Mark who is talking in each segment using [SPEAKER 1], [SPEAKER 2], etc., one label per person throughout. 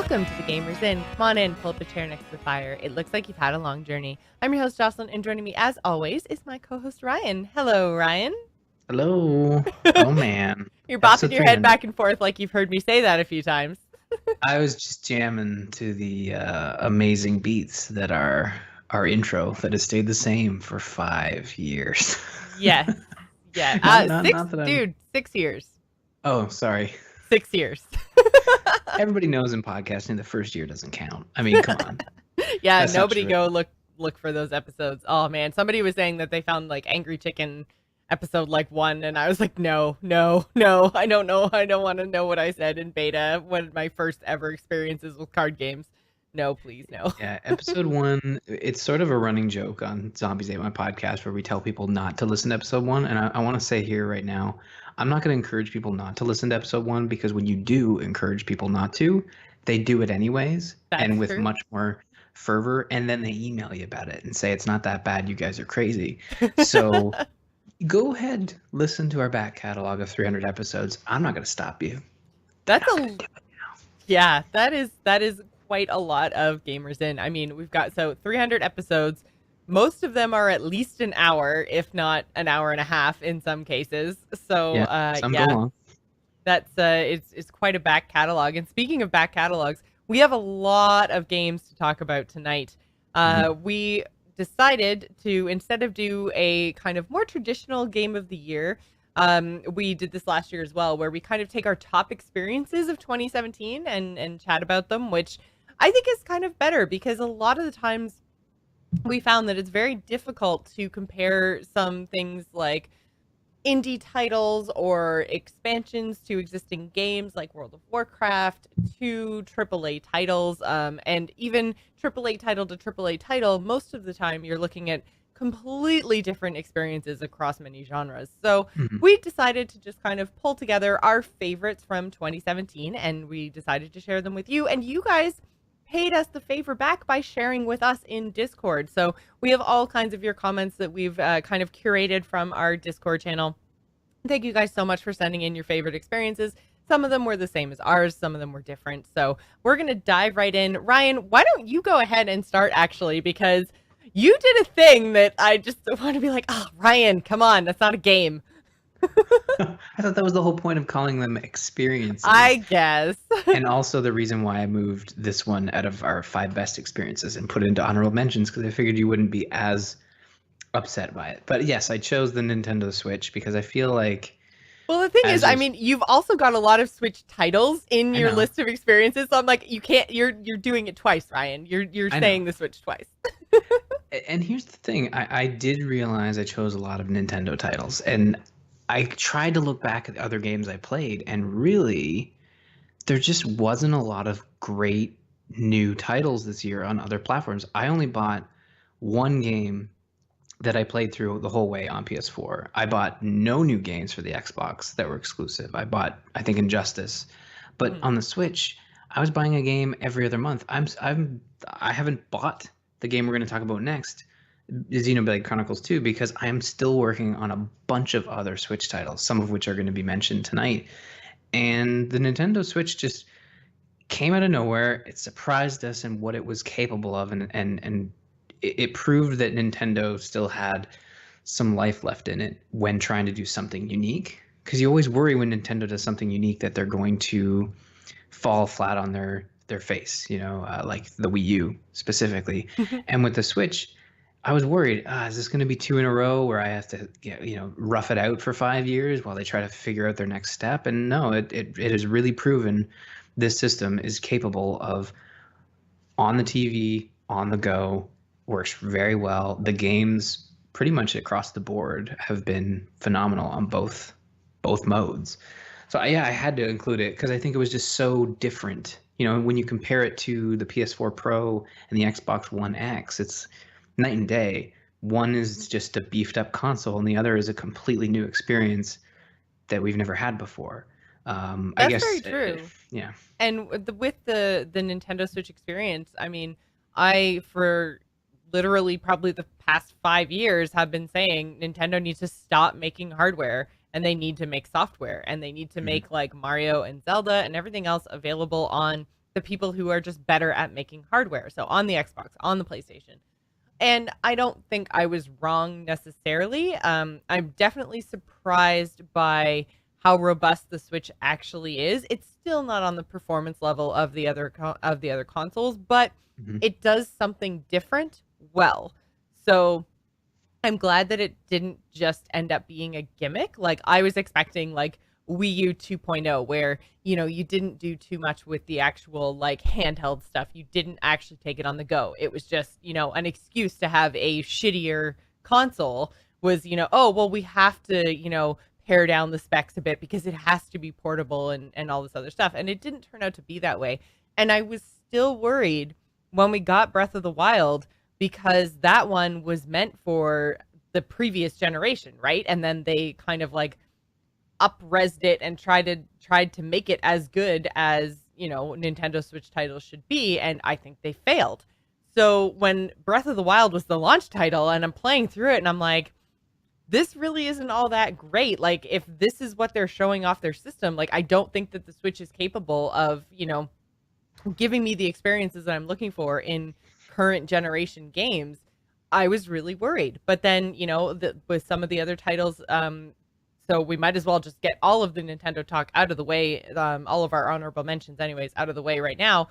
[SPEAKER 1] Welcome to the Gamers Inn. Come on in, pull up a chair next to the fire. It looks like you've had a long journey. I'm your host, Jocelyn, and joining me, as always, is my co-host, Ryan. Hello, Ryan.
[SPEAKER 2] Hello. Oh, man.
[SPEAKER 1] You're bopping your head back and forth like you've heard me say that a few times.
[SPEAKER 2] I was just jamming to the amazing beats that are our intro that has stayed the same for 5 years.
[SPEAKER 1] Yes. Yeah.
[SPEAKER 2] Not that
[SPEAKER 1] 6 years.
[SPEAKER 2] Oh, sorry.
[SPEAKER 1] 6 years.
[SPEAKER 2] Everybody knows in podcasting the first year doesn't count. I mean, come on.
[SPEAKER 1] Yeah, that's nobody go look for those episodes. Oh, man. Somebody was saying that they found like Angry Chicken episode like 1, and I was like, no, I don't know. I don't want to know what I said in beta, one of my first ever experiences with card games. No, please, no.
[SPEAKER 2] Yeah, episode 1, it's sort of a running joke on Zombies Ate My Podcast where we tell people not to listen to episode 1, and I want to say here right now, I'm not going to encourage people not to listen to episode 1, because when you do encourage people not to, they do it anyways.
[SPEAKER 1] That's
[SPEAKER 2] and with
[SPEAKER 1] true.
[SPEAKER 2] Much more fervor, and then they email you about it and say it's not that bad, you guys are crazy. So go ahead, listen to our back catalog of 300 episodes. I'm not going to stop you.
[SPEAKER 1] That is quite a lot of Gamers In. I mean, we've got 300 episodes. Most of them are at least an hour, if not an hour and a half in some cases. So that's it's quite a back catalog. And speaking of back catalogs, we have a lot of games to talk about tonight. We decided to, instead of do a kind of more traditional game of the year, we did this last year as well, where we kind of take our top experiences of 2017 and chat about them, which I think is kind of better, because a lot of the times we found that it's very difficult to compare some things like indie titles or expansions to existing games like World of Warcraft to AAA titles, and even AAA title to AAA title. Most of the time you're looking at completely different experiences across many genres. So we decided to just kind of pull together our favorites from 2017, and we decided to share them with you. And you guys paid us the favor back by sharing with us in Discord. So we have all kinds of your comments that we've kind of curated from our Discord channel. Thank you guys so much for sending in your favorite experiences. Some of them were the same as ours. Some of them were different. So we're going to dive right in. Ryan, why don't you go ahead and start, actually, because you did a thing that I just want to be like, oh, Ryan, come on. That's not a game.
[SPEAKER 2] I thought that was the whole point of calling them experiences.
[SPEAKER 1] I guess.
[SPEAKER 2] And also the reason why I moved this one out of our 5 best experiences and put it into honorable mentions, because I figured you wouldn't be as upset by it. But yes, I chose the Nintendo Switch because I feel like...
[SPEAKER 1] Well, the thing is, I mean, you've also got a lot of Switch titles in your list of experiences. So I'm like, you can't, you're doing it twice, Ryan. You're saying the Switch twice.
[SPEAKER 2] And here's the thing. I did realize I chose a lot of Nintendo titles, and I tried to look back at the other games I played, and really, there just wasn't a lot of great new titles this year on other platforms. I only bought one game that I played through the whole way on PS4. I bought no new games for the Xbox that were exclusive. I bought, I think, Injustice, but on the Switch, I was buying a game every other month. I haven't bought the game we're going to talk about next, Xenoblade Chronicles 2, because I am still working on a bunch of other Switch titles, some of which are going to be mentioned tonight. And the Nintendo Switch just came out of nowhere. It surprised us in what it was capable of, and it proved that Nintendo still had some life left in it when trying to do something unique. Because you always worry when Nintendo does something unique that they're going to fall flat on their face, like the Wii U specifically. And with the Switch, I was worried, is this going to be 2 in a row where I have to rough it out for 5 years while they try to figure out their next step? And no, it has really proven this system is capable of on the TV, on the go, works very well. The games pretty much across the board have been phenomenal on both modes. So yeah, I had to include it because I think it was just so different. When you compare it to the PS4 Pro and the Xbox One X, it's night and day. One is just a beefed up console, and the other is a completely new experience that we've never had before. I guess
[SPEAKER 1] very true.
[SPEAKER 2] Yeah.
[SPEAKER 1] And with the Nintendo Switch experience, I mean, for literally probably the past 5 years have been saying Nintendo needs to stop making hardware, and they need to make software, and they need to make like Mario and Zelda and everything else available on the people who are just better at making hardware. So on the Xbox, on the PlayStation. And I don't think I was wrong necessarily. I'm definitely surprised by how robust the Switch actually is. It's still not on the performance level of the other consoles, but it does something different well. So I'm glad that it didn't just end up being a gimmick. Like I was expecting like Wii U 2.0 where, you know, you didn't do too much with the actual like handheld stuff. You didn't actually take it on the go. It was just, you know, an excuse to have a shittier console was, you know, oh, well, we have to, you know, pare down the specs a bit because it has to be portable and all this other stuff. And it didn't turn out to be that way. And I was still worried when we got Breath of the Wild because that one was meant for the previous generation, right? And then they kind of like up-resed it and tried to make it as good as, you know, Nintendo Switch titles should be, and I think they failed. So when Breath of the Wild was the launch title and I'm playing through it and I'm like, this really isn't all that great. Like if this is what they're showing off their system, like I don't think that the Switch is capable of, you know, giving me the experiences that I'm looking for in current generation games. I was really worried. But then, you know, with some of the other titles, so we might as well just get all of the Nintendo talk out of the way, all of our honorable mentions anyways, out of the way right now.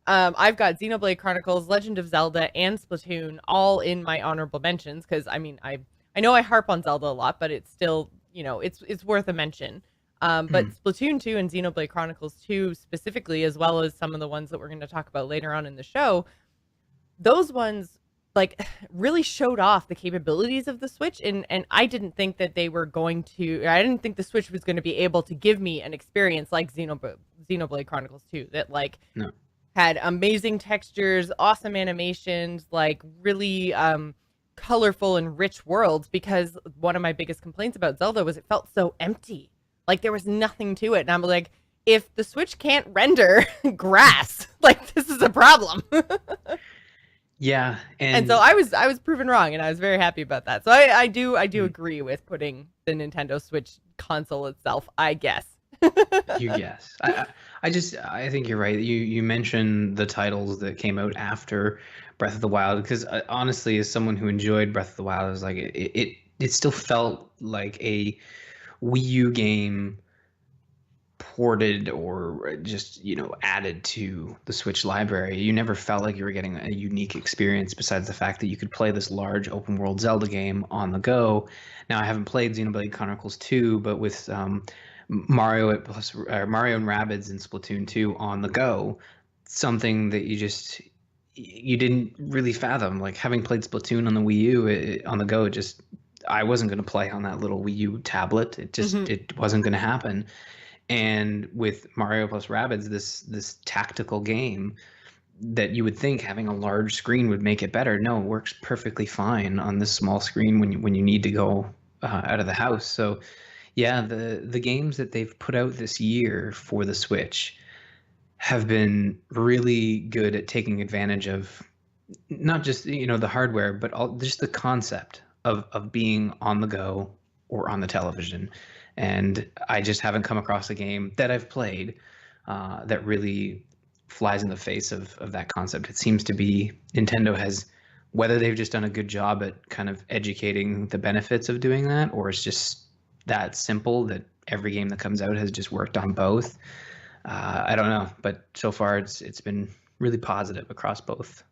[SPEAKER 1] I've got Xenoblade Chronicles, Legend of Zelda, and Splatoon all in my honorable mentions because, I mean, I know I harp on Zelda a lot, but it's still, you know, it's worth a mention. But Splatoon 2 and Xenoblade Chronicles 2 specifically, as well as some of the ones that we're going to talk about later on in the show, those ones like really showed off the capabilities of the Switch, and I didn't think that they were going to, I didn't think the Switch was going to be able to give me an experience like Xenoblade Chronicles 2 that like had amazing textures, awesome animations, like really colorful and rich worlds, because one of my biggest complaints about Zelda was it felt so empty. Like there was nothing to it. And I'm like, if the Switch can't render grass, like this is a problem.
[SPEAKER 2] Yeah,
[SPEAKER 1] and so I was proven wrong, and I was very happy about that. So I do agree with putting the Nintendo Switch console itself, I guess.
[SPEAKER 2] You guess. I think you're right. You mentioned the titles that came out after Breath of the Wild, because honestly, as someone who enjoyed Breath of the Wild, I was like it still felt like a Wii U game ported or just, you know, added to the Switch library. You never felt like you were getting a unique experience besides the fact that you could play this large open world Zelda game on the go. Now I haven't played Xenoblade Chronicles 2, but with Mario and Rabbids and Splatoon 2 on the go, something that you didn't really fathom. Like having played Splatoon on the Wii U on the go, I wasn't going to play on that little Wii U tablet. It just it wasn't going to happen. And with Mario plus Rabbids, this tactical game that you would think having a large screen would make it better, no, it works perfectly fine on this small screen when you need to go out of the house. So yeah, the games that they've put out this year for the Switch have been really good at taking advantage of not just, you know, the hardware, but just the concept of being on the go or on the television. And I just haven't come across a game that I've played that really flies in the face of that concept. It seems to be Nintendo has, whether they've just done a good job at kind of educating the benefits of doing that, or it's just that simple that every game that comes out has just worked on both. I don't know, but so far it's been really positive across both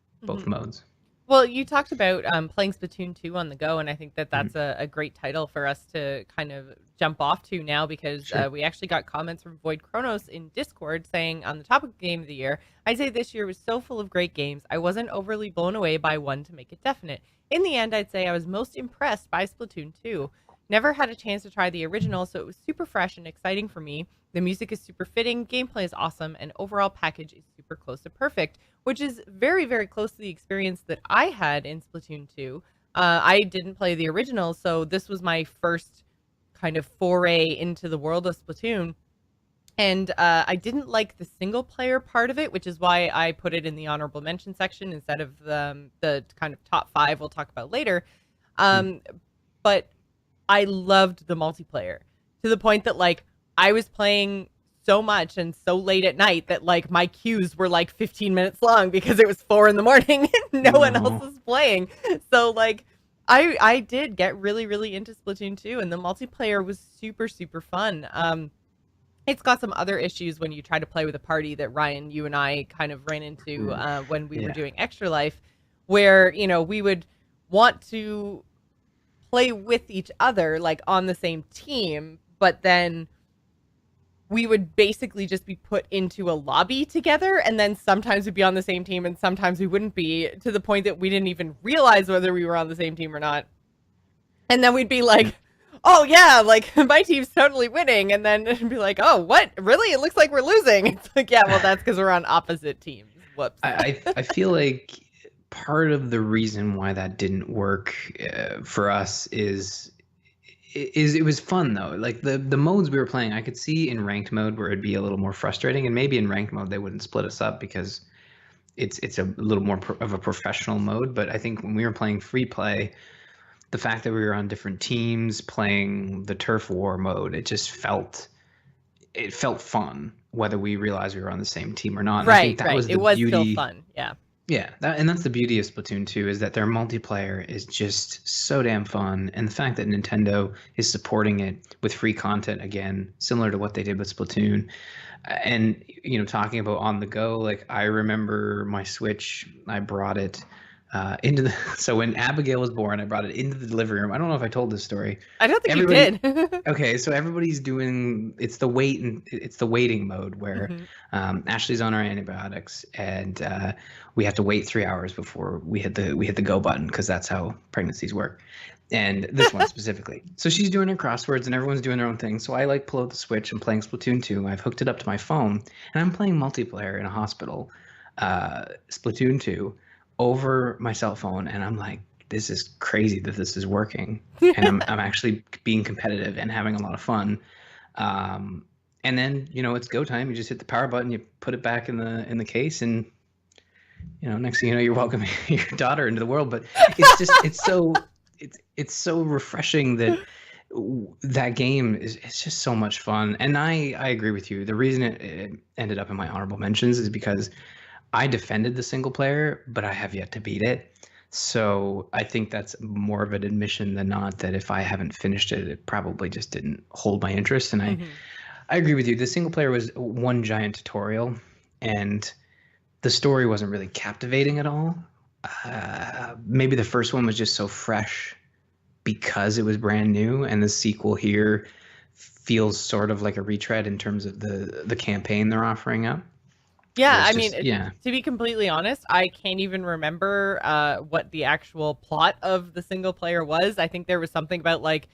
[SPEAKER 2] modes.
[SPEAKER 1] Well, you talked about playing Splatoon 2 on the go, and I think that that's a great title for us to kind of jump off to now, because we actually got comments from Void Chronos in Discord saying, on the topic of Game of the Year, I'd say this year was so full of great games, I wasn't overly blown away by one to make it definite. In the end, I'd say I was most impressed by Splatoon 2. Never had a chance to try the original, so it was super fresh and exciting for me. The music is super fitting, gameplay is awesome, and overall package is super close to perfect, which is very, very close to the experience that I had in Splatoon 2. I didn't play the original, so this was my first kind of foray into the world of Splatoon. And I didn't like the single player part of it, which is why I put it in the honorable mention section instead of the kind of top 5 we'll talk about later. But I loved the multiplayer to the point that like I was playing so much and so late at night that like my queues were like 15 minutes long because it was 4 a.m. and no one else was playing. So like I did get really, really into Splatoon 2, and the multiplayer was super, super fun. It's got some other issues when you try to play with a party that Ryan, you and I kind of ran into when we were doing Extra Life, where, you know, we would want to play with each other, like on the same team, but then we would basically just be put into a lobby together, and then sometimes we'd be on the same team and sometimes we wouldn't be, to the point that we didn't even realize whether we were on the same team or not. And then we'd be like, oh yeah, like my team's totally winning, and then it'd be like, oh, what? Really? It looks like we're losing. It's like, yeah, well, that's because we're on opposite teams. Whoops.
[SPEAKER 2] I feel like part of the reason why that didn't work for us is it was fun though. Like the modes we were playing, I could see in ranked mode where it'd be a little more frustrating, and maybe in ranked mode they wouldn't split us up because it's a little more of a professional mode. But I think when we were playing free play, the fact that we were on different teams playing the turf war mode, it felt fun whether we realized we were on the same team or not. And
[SPEAKER 1] right,
[SPEAKER 2] I think that was the beauty.
[SPEAKER 1] Still fun, yeah.
[SPEAKER 2] Yeah, and that's the beauty of Splatoon 2, is that their multiplayer is just so damn fun, and the fact that Nintendo is supporting it with free content again, similar to what they did with Splatoon. And, you know, talking about on the go, like I remember my Switch, I brought it so when Abigail was born, I brought it into the living room. I don't know if I told this story.
[SPEAKER 1] I don't think you did.
[SPEAKER 2] Okay, so everybody's doing it's the waiting mode where Ashley's on our antibiotics, and we have to wait 3 hours before we hit the go button, because that's how pregnancies work. And this one specifically. So she's doing her crosswords and everyone's doing their own thing. So I like pull out the Switch and playing Splatoon 2. I've hooked it up to my phone and I'm playing multiplayer in a hospital, Splatoon 2, over my cell phone, and I'm like, this is crazy that this is working, and I'm actually being competitive and having a lot of fun. And then, you know, it's go time. You just hit the power button, you put it back in the case, and, you know, next thing you know, you're welcoming your daughter into the world. But it's just it's so refreshing that game it's just so much fun. And I agree with you. The reason it ended up in my honorable mentions is because I defended the single player, but I have yet to beat it. So I think that's more of an admission than not that if I haven't finished it, it probably just didn't hold my interest. And I agree with you. The single player was one giant tutorial, and the story wasn't really captivating at all. Maybe the first one was just so fresh because it was brand new, and the sequel here feels sort of like a retread in terms of the campaign they're offering up.
[SPEAKER 1] Yeah, I mean, to be completely honest, I can't even remember what the actual plot of the single player was. I think there was something about like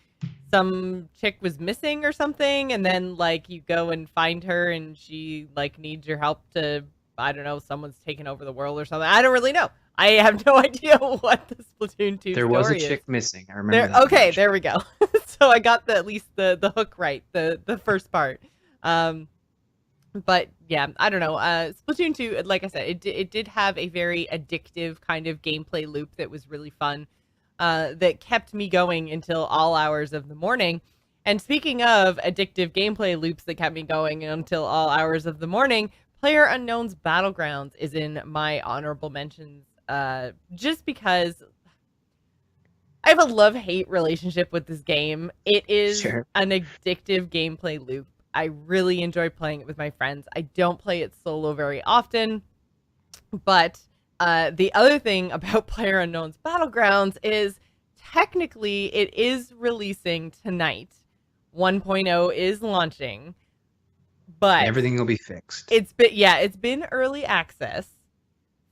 [SPEAKER 1] some chick was missing or something, and then like you go and find her and she like needs your help to, I don't know, someone's taken over the world or something. I don't really know. I have no idea what the Splatoon 2
[SPEAKER 2] there was
[SPEAKER 1] story
[SPEAKER 2] a chick
[SPEAKER 1] is.
[SPEAKER 2] missing. I remember that.
[SPEAKER 1] Okay, there we go. So I got at least the hook right, the first part. But yeah, I don't know. Splatoon 2, like I said, it did have a very addictive kind of gameplay loop that was really fun, that kept me going until all hours of the morning. And speaking of addictive gameplay loops that kept me going until all hours of the morning, PlayerUnknown's Battlegrounds is in my honorable mentions, just because I have a love-hate relationship with this game. It is an addictive gameplay loop. I really enjoy playing it with my friends. I don't play it solo very often, but the other thing about PlayerUnknown's Battlegrounds is technically it is releasing tonight. 1.0 is launching, but
[SPEAKER 2] everything will be fixed.
[SPEAKER 1] It's been early access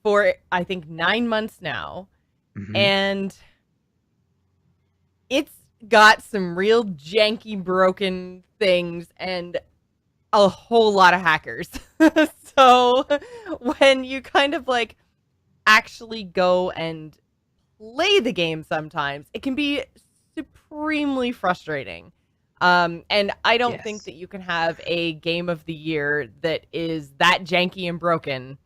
[SPEAKER 1] for I think 9 months now, and it's got some real janky, broken things and a whole lot of hackers. So when you kind of like actually go and play the game, sometimes it can be supremely frustrating. And I don't think that you can have a game of the year that is that janky and broken,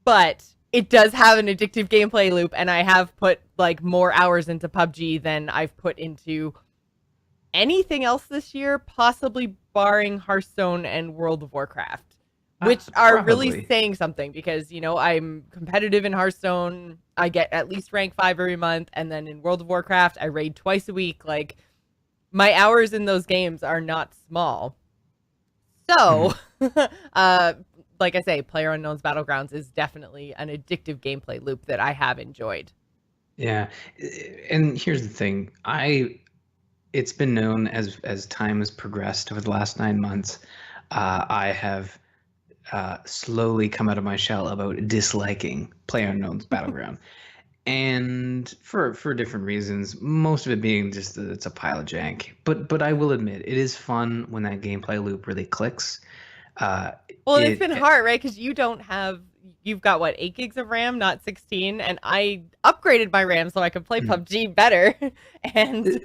[SPEAKER 1] but it does have an addictive gameplay loop, and I have put like more hours into PUBG than I've put into anything else this year, possibly barring Hearthstone and World of Warcraft, which are really saying something because, I'm competitive in Hearthstone. I get at least rank 5 every month. And then in World of Warcraft, I raid twice a week. Like, my hours in those games are not small. So, like I say, PlayerUnknown's Battlegrounds is definitely an addictive gameplay loop that I have enjoyed.
[SPEAKER 2] Yeah. And here's the thing. It's been known as time has progressed over the last 9 months, I have slowly come out of my shell about disliking PlayerUnknown's Battleground, and for different reasons. Most of it being just that it's a pile of jank. But I will admit, it is fun when that gameplay loop really clicks.
[SPEAKER 1] It's been hard, right? Because you've got what, 8 gigs of RAM, not 16, and I upgraded my RAM so I could play PUBG better, and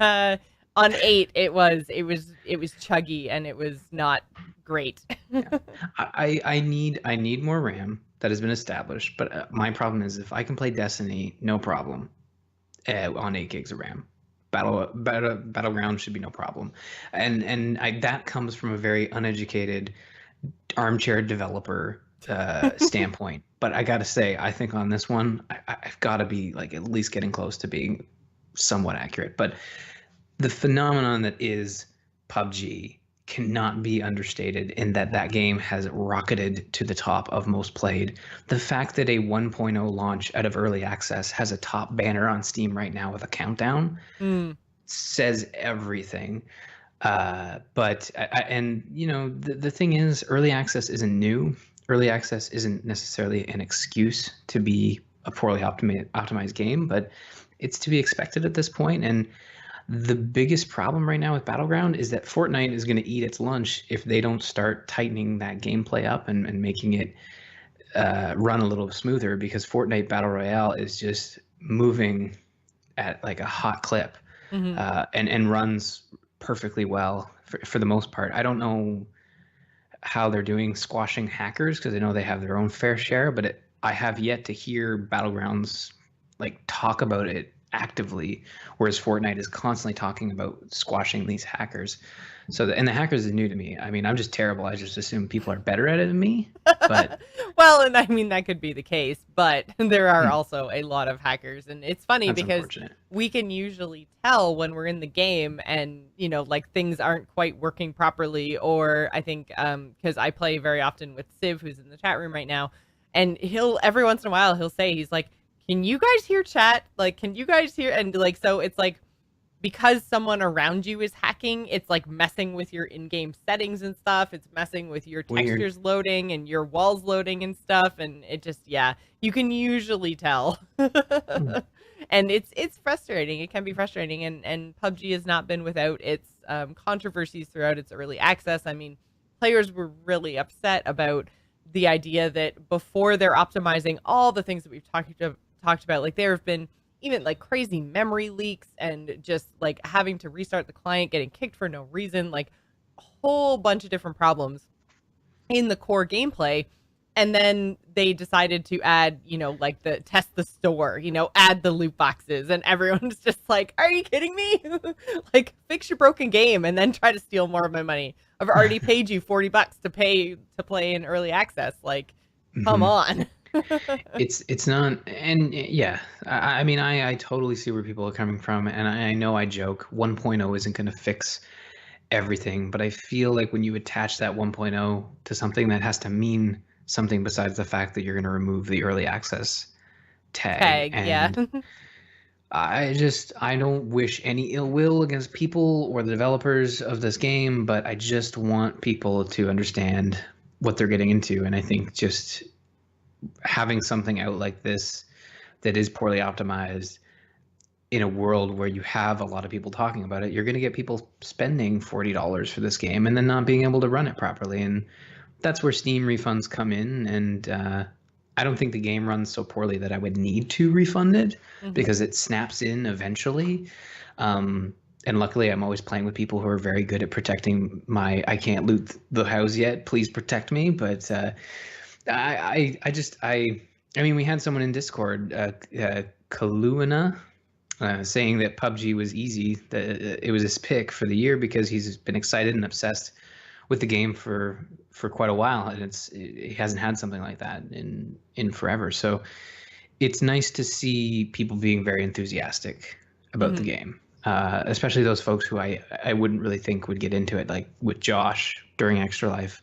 [SPEAKER 1] on 8 it was chuggy and it was not great.
[SPEAKER 2] Yeah. I need more RAM. That has been established, but my problem is if I can play Destiny, no problem, on 8 gigs of RAM. Battleground should be no problem, and that comes from a very uneducated armchair developer standpoint. But I gotta say, I think on this one, I've got to be like at least getting close to being somewhat accurate. But the phenomenon that is PUBG cannot be understated in that game has rocketed to the top of most played. The fact that a 1.0 launch out of early access has a top banner on Steam right now with a countdown says everything. But the thing is, early access isn't new. Early access isn't necessarily an excuse to be a poorly optimized game, but it's to be expected at this point. And the biggest problem right now with Battleground is that Fortnite is going to eat its lunch if they don't start tightening that gameplay up and making it run a little smoother, because Fortnite Battle Royale is just moving at like a hot clip, and runs perfectly well for the most part. I don't know how they're doing squashing hackers, because I know they have their own fair share, but I have yet to hear Battlegrounds like talk about it actively, whereas Fortnite is constantly talking about squashing these hackers. So and the hackers is new to me. I mean, I'm just terrible. I just assume people are better at it than me. But
[SPEAKER 1] well, and I mean that could be the case, but there are also a lot of hackers, and it's funny because we can usually tell when we're in the game and like things aren't quite working properly. Or I think because I play very often with Civ, who's in the chat room right now, and every once in a while he'll say, he's like, can you guys hear chat? Like, can you guys hear? And like, so it's like, because someone around you is hacking, it's like messing with your in-game settings and stuff. It's messing with your textures loading and your walls loading and stuff. And it just, you can usually tell. And it's frustrating. It can be frustrating. And PUBG has not been without its controversies throughout its early access. I mean, players were really upset about the idea that before they're optimizing all the things that we've talked about, like there have been even like crazy memory leaks and just like having to restart the client, getting kicked for no reason, like a whole bunch of different problems in the core gameplay. And then they decided to add, like test the store, add the loot boxes, and everyone's just like, are you kidding me? Like, fix your broken game and then try to steal more of my money. I've already paid you $40 to play in early access. Like, come on.
[SPEAKER 2] It's not, and yeah, I mean, I totally see where people are coming from, and I know I joke 1.0 isn't going to fix everything, but I feel like when you attach that 1.0 to something, that has to mean something besides the fact that you're going to remove the early access tag. And I don't wish any ill will against people or the developers of this game, but I just want people to understand what they're getting into. And I think just having something out like this that is poorly optimized in a world where you have a lot of people talking about it, you're going to get people spending $40 for this game and then not being able to run it properly. And that's where Steam refunds come in. And I don't think the game runs so poorly that I would need to refund it, because it snaps in eventually. And luckily, I'm always playing with people who are very good at protecting I can't loot the house yet, please protect me. But I mean, we had someone in Discord, Kaluana, saying that PUBG was easy, that it was his pick for the year because he's been excited and obsessed with the game for quite a while, and he hasn't had something like that in forever. So it's nice to see people being very enthusiastic about the game, especially those folks who I wouldn't really think would get into it, like with Josh during Extra Life.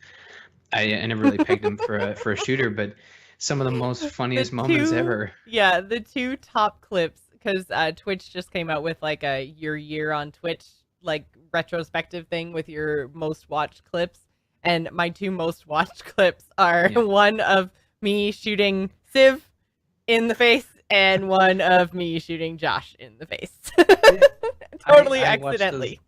[SPEAKER 2] I never really pegged him for a shooter, but some of the most funniest moments ever.
[SPEAKER 1] Yeah, the two top clips, because Twitch just came out with like your year on Twitch like retrospective thing with your most watched clips, and my two most watched clips are one of me shooting Civ in the face and one of me shooting Josh in the face. Totally I accidentally.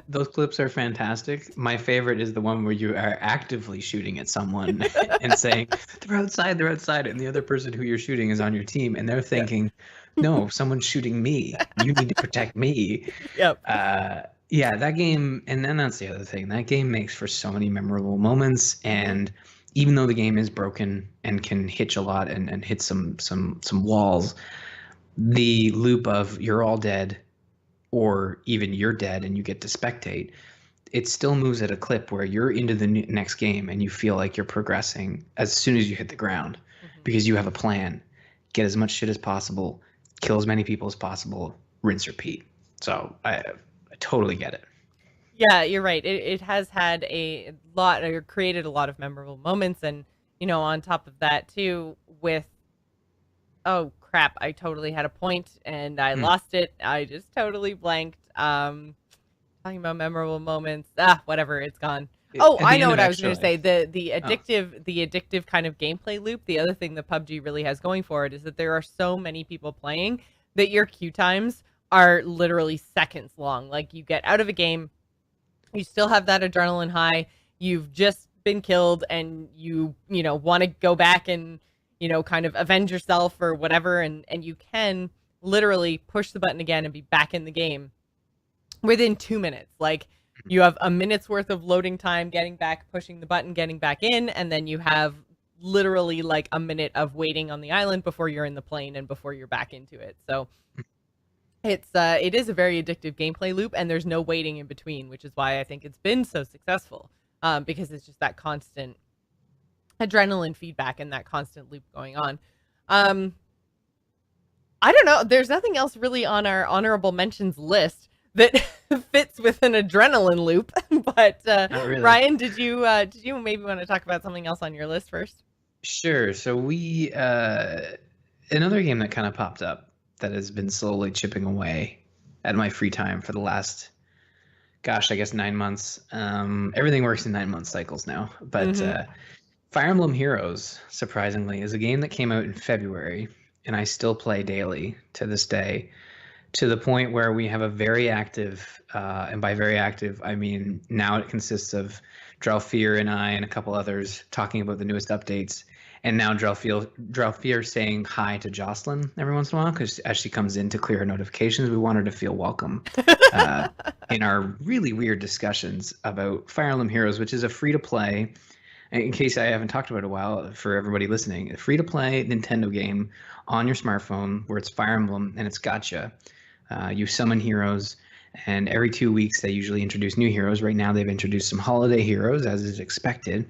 [SPEAKER 2] Those clips are fantastic. My favorite is the one where you are actively shooting at someone and saying, they're outside, and the other person who you're shooting is on your team, and they're thinking, no, someone's shooting me. You need to protect me.
[SPEAKER 1] Yep.
[SPEAKER 2] Yeah, that game, and then that's the other thing. That game makes for so many memorable moments, and even though the game is broken and can hitch a lot and hit some walls, the loop of you're all dead, or even you're dead and you get to spectate, it still moves at a clip where you're into the next game and you feel like you're progressing as soon as you hit the ground, because you have a plan. Get as much shit as possible, kill as many people as possible, rinse, repeat. So I totally get it.
[SPEAKER 1] Yeah, you're right. It has had a lot, or created a lot of memorable moments, and on top of that too, with oh crap, I totally had a point and I lost it. I just totally blanked. Talking about memorable moments. Whatever, it's gone. I know what I was going to say. The addictive kind of gameplay loop. The other thing that PUBG really has going for it is that there are so many people playing that your queue times are literally seconds long. Like, you get out of a game, you still have that adrenaline high. You've just been killed, and you want to go back and kind of avenge yourself or whatever, and you can literally push the button again and be back in the game within 2 minutes. Like, you have a minute's worth of loading time, getting back, pushing the button, getting back in, and then you have literally like a minute of waiting on the island before you're in the plane and before you're back into it. So it is a very addictive gameplay loop, and there's no waiting in between, which is why I think it's been so successful, because it's just that constant adrenaline feedback and that constant loop going on. I don't know. There's nothing else really on our honorable mentions list that fits with an adrenaline loop. But really. Ryan, did you maybe want to talk about something else on your list first?
[SPEAKER 2] Sure. So we another game that kind of popped up that has been slowly chipping away at my free time for the last, I guess 9 months. Everything works in 9 month cycles now, but Fire Emblem Heroes, surprisingly, is a game that came out in February, and I still play daily to this day, to the point where we have a very active, and by very active, I mean now it consists of Drelfir and I and a couple others talking about the newest updates, and now Drelfir saying hi to Jocelyn every once in a while, because as she comes in to clear her notifications, we want her to feel welcome in our really weird discussions about Fire Emblem Heroes, which is a free-to-play, in case I haven't talked about it a while, for everybody listening, a free-to-play Nintendo game on your smartphone where it's Fire Emblem and it's gacha. You summon heroes, and every 2 weeks they usually introduce new heroes. Right now they've introduced some holiday heroes, as is expected.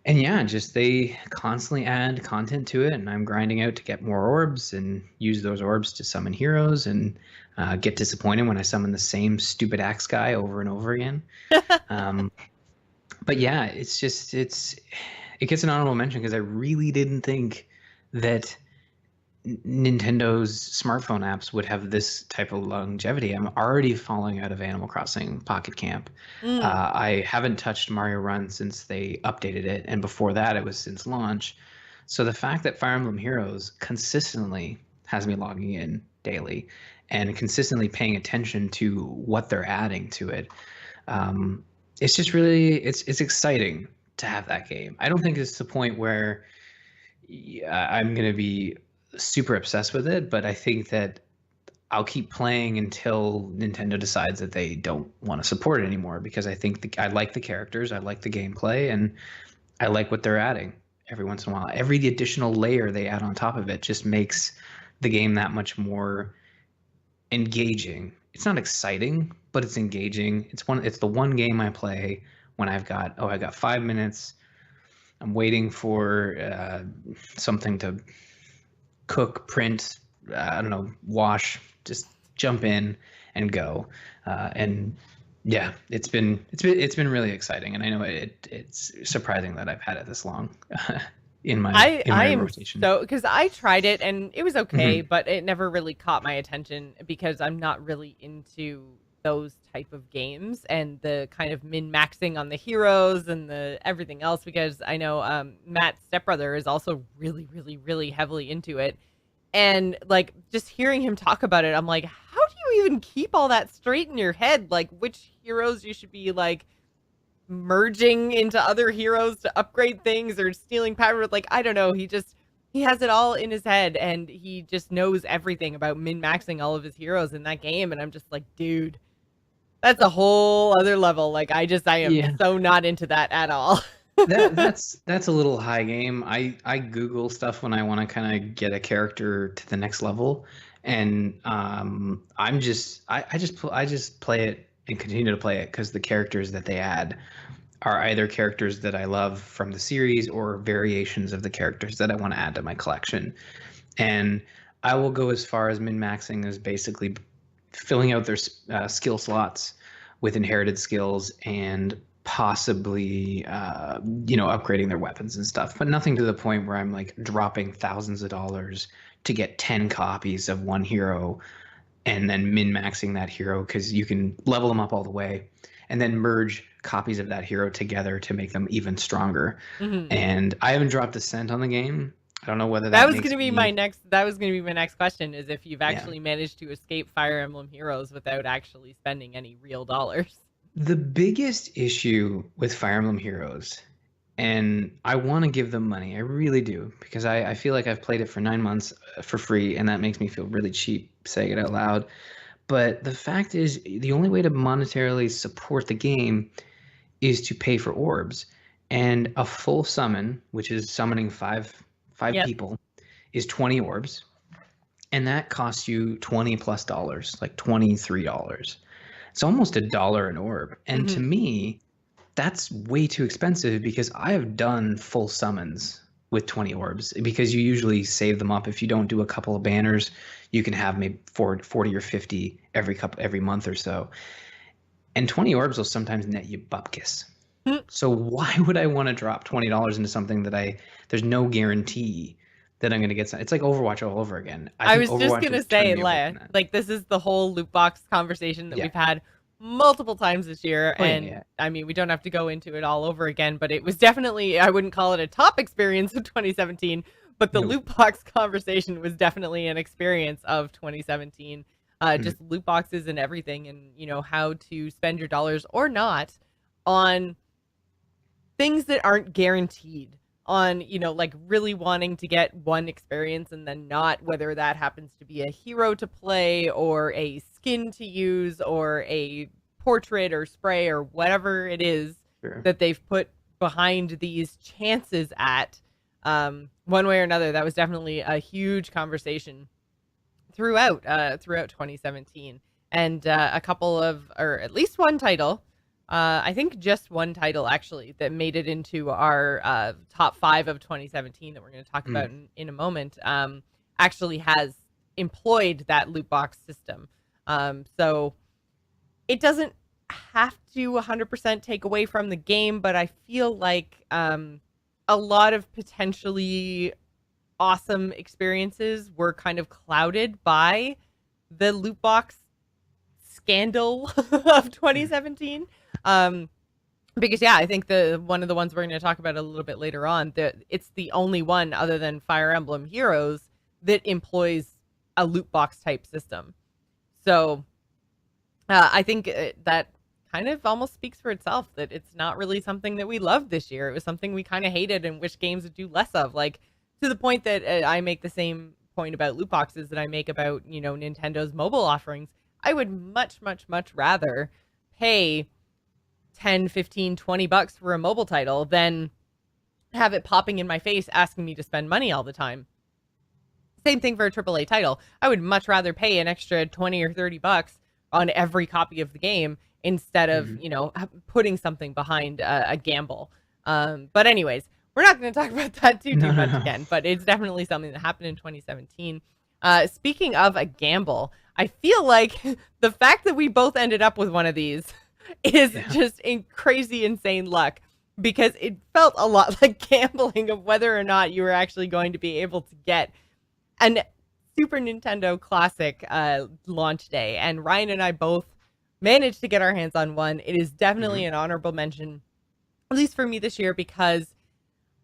[SPEAKER 2] And yeah, just they constantly add content to it, and I'm grinding out to get more orbs and use those orbs to summon heroes, and get disappointed when I summon the same stupid axe guy over and over again. But yeah, it gets an honorable mention because I really didn't think that Nintendo's smartphone apps would have this type of longevity. I'm already falling out of Animal Crossing Pocket Camp. I haven't touched Mario Run since they updated it, and before that it was since launch. So the fact that Fire Emblem Heroes consistently has me logging in daily and consistently paying attention to what they're adding to it, it's just really it's exciting to have that game. I don't think it's the point where I'm going to be super obsessed with it, but I think that I'll keep playing until Nintendo decides that they don't want to support it anymore, because I think I like the characters, I like the gameplay, and I like what they're adding every once in a while. Every additional layer they add on top of it just makes the game that much more engaging. It's not exciting, but it's engaging. It's the one game I play when I got 5 minutes. I'm waiting for something to cook, print, I don't know, wash, just jump in and go. And yeah, it's been really exciting, and I know it's surprising that I've had it this long in my rotation.
[SPEAKER 1] So, because I tried it and it was okay, but it never really caught my attention because I'm not really into those type of games and the kind of min-maxing on the heroes and the everything else, because I know Matt's stepbrother is also really, really, really heavily into it. And like just hearing him talk about it, I'm like, how do you even keep all that straight in your head? Like which heroes you should be like merging into other heroes to upgrade things or stealing power. Like, I don't know. He has it all in his head and he just knows everything about min-maxing all of his heroes in that game. And I'm just like, dude, that's a whole other level. Like, I am so not into that at all.
[SPEAKER 2] That's a little high game. I Google stuff when I want to kind of get a character to the next level, and I just play it and continue to play it because the characters that they add are either characters that I love from the series or variations of the characters that I want to add to my collection. And I will go as far as min-maxing as basically filling out their skill slots with inherited skills and possibly upgrading their weapons and stuff, but nothing to the point where I'm like dropping thousands of dollars to get 10 copies of one hero and then min-maxing that hero, because you can level them up all the way and then merge copies of that hero together to make them even stronger. And I haven't dropped a cent on the game. I don't know whether that was going to be my next
[SPEAKER 1] question, is if you've actually managed to escape Fire Emblem Heroes without actually spending any real dollars.
[SPEAKER 2] The biggest issue with Fire Emblem Heroes, and I want to give them money, I really do, because I feel like I've played it for 9 months for free, and that makes me feel really cheap saying it out loud. But the fact is, the only way to monetarily support the game is to pay for orbs. And a full summon, which is summoning five people, is 20 orbs. And that costs you $20+, like $23. It's almost $1 an orb. And to me, that's way too expensive, because I have done full summons with 20 orbs, because you usually save them up. If you don't do a couple of banners, you can have maybe 40 or 50 every month or so. And 20 orbs will sometimes net you bupkis. So why would I want to drop $20 into something that there's no guarantee that I'm going to get some? It's like Overwatch all over again.
[SPEAKER 1] I was just going to say, like, this is the whole loot box conversation that we've had multiple times this year. I mean, we don't have to go into it all over again, but it was definitely, I wouldn't call it a top experience of 2017, but the loot box conversation was definitely an experience of 2017. Just loot boxes and everything, and, you know, how to spend your dollars or not on things that aren't guaranteed, on, you know, like really wanting to get one experience and then not, whether that happens to be a hero to play or a skin to use or a portrait or spray or whatever it is that they've put behind these chances at, one way or another. That was definitely a huge conversation throughout 2017, and a couple of, or at least one title, I think just one title actually, that made it into our top 5 of 2017 that we're going to talk about in a moment, actually has employed that loot box system. So it doesn't have to 100% take away from the game, but I feel like a lot of potentially awesome experiences were kind of clouded by the loot box scandal of 2017. Because I think one of the ones we're going to talk about a little bit later on, that it's the only one other than Fire Emblem Heroes that employs a loot box type system. So I think that kind of almost speaks for itself, that it's not really something that we loved this year. It was something we kind of hated and wish games would do less of, like, to the point that I make the same point about loot boxes that I make about, you know, Nintendo's mobile offerings. I would much, much, much rather pay 10, 15, 20 bucks for a mobile title than have it popping in my face asking me to spend money all the time. Same thing for a AAA title. I would much rather pay an extra 20 or 30 bucks on every copy of the game instead of, putting something behind a gamble. But anyways, we're not going to talk about that too much again, but it's definitely something that happened in 2017. Speaking of a gamble, I feel like the fact that we both ended up with one of these is just crazy, insane luck, because it felt a lot like gambling of whether or not you were actually going to be able to get an Super Nintendo Classic launch day. And Ryan and I both managed to get our hands on one. It is definitely an honorable mention, at least for me this year, because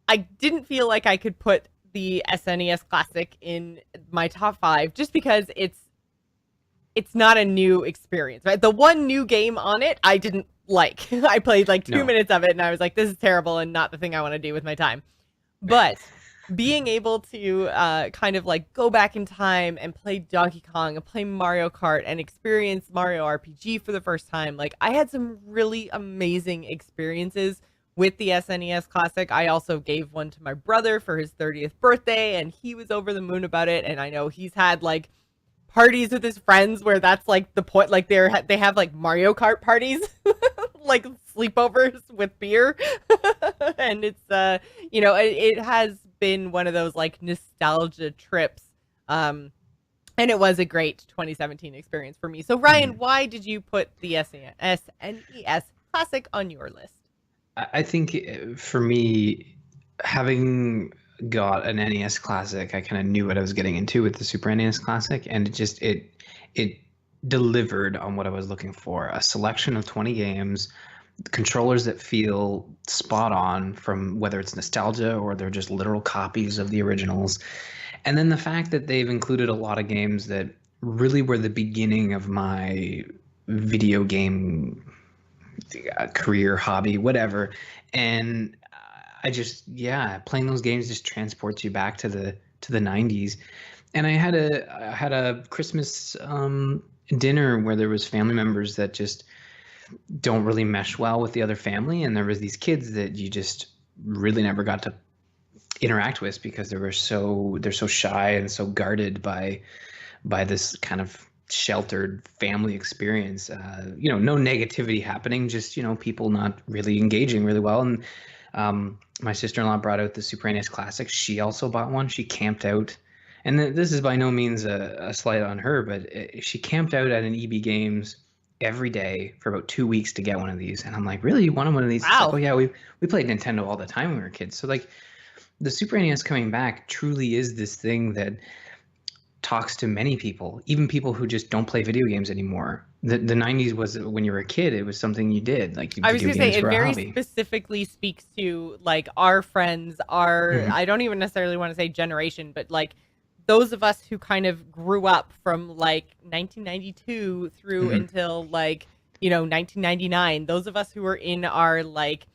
[SPEAKER 1] I didn't feel like I could put the SNES Classic in my top 5 just because it's not a new experience, right? The one new game on it, I didn't like. I played like 2 minutes of it and I was like, this is terrible and not the thing I want to do with my time. But being able to kind of like go back in time and play Donkey Kong and play Mario Kart and experience Mario RPG for the first time, like I had some really amazing experiences with the SNES Classic. I also gave one to my brother for his 30th birthday and he was over the moon about it. And I know he's had like parties with his friends where that's like the point, like they have like Mario Kart parties, like sleepovers with beer. And it's it has been one of those like nostalgia trips, and it was a great 2017 experience for me. So Ryan, why did you put the SNES Classic on your list?
[SPEAKER 2] I think for me, having got an NES Classic, I kind of knew what I was getting into with the Super NES Classic, and it delivered on what I was looking for. A selection of 20 games, controllers that feel spot on, from whether it's nostalgia or they're just literal copies of the originals. And then the fact that they've included a lot of games that really were the beginning of my video game career, hobby, whatever. And I just, playing those games just transports you back to the 90s. And I had a Christmas dinner where there was family members that just don't really mesh well with the other family, and there was these kids that you just really never got to interact with because they're so shy and so guarded by this kind of sheltered family experience. No negativity happening, just people not really engaging really well. And my sister-in-law brought out the Super NES Classic. She also bought one. She camped out, and this is by no means a slight on her, but she camped out at an EB Games every day for about 2 weeks to get one of these. And I'm like, really, you wanted one of these?
[SPEAKER 1] Wow.
[SPEAKER 2] Like, oh yeah, we played Nintendo all the time when we were kids. So like the Super NES coming back truly is this thing that talks to many people, even people who just don't play video games anymore. The 90s was, when you were a kid, it was something you did. Like,
[SPEAKER 1] I was going to say, it very specifically speaks to like our friends, I don't even necessarily want to say generation, but like those of us who kind of grew up from like 1992 through until like 1999. Those of us who were in our like,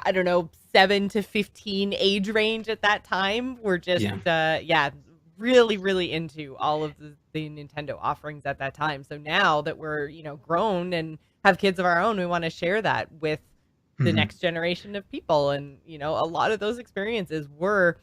[SPEAKER 1] I don't know, 7 to 15 age range at that time were just really, really into all of the Nintendo offerings at that time. So now that we're, grown and have kids of our own, we want to share that with the next generation of people. And, a lot of those experiences were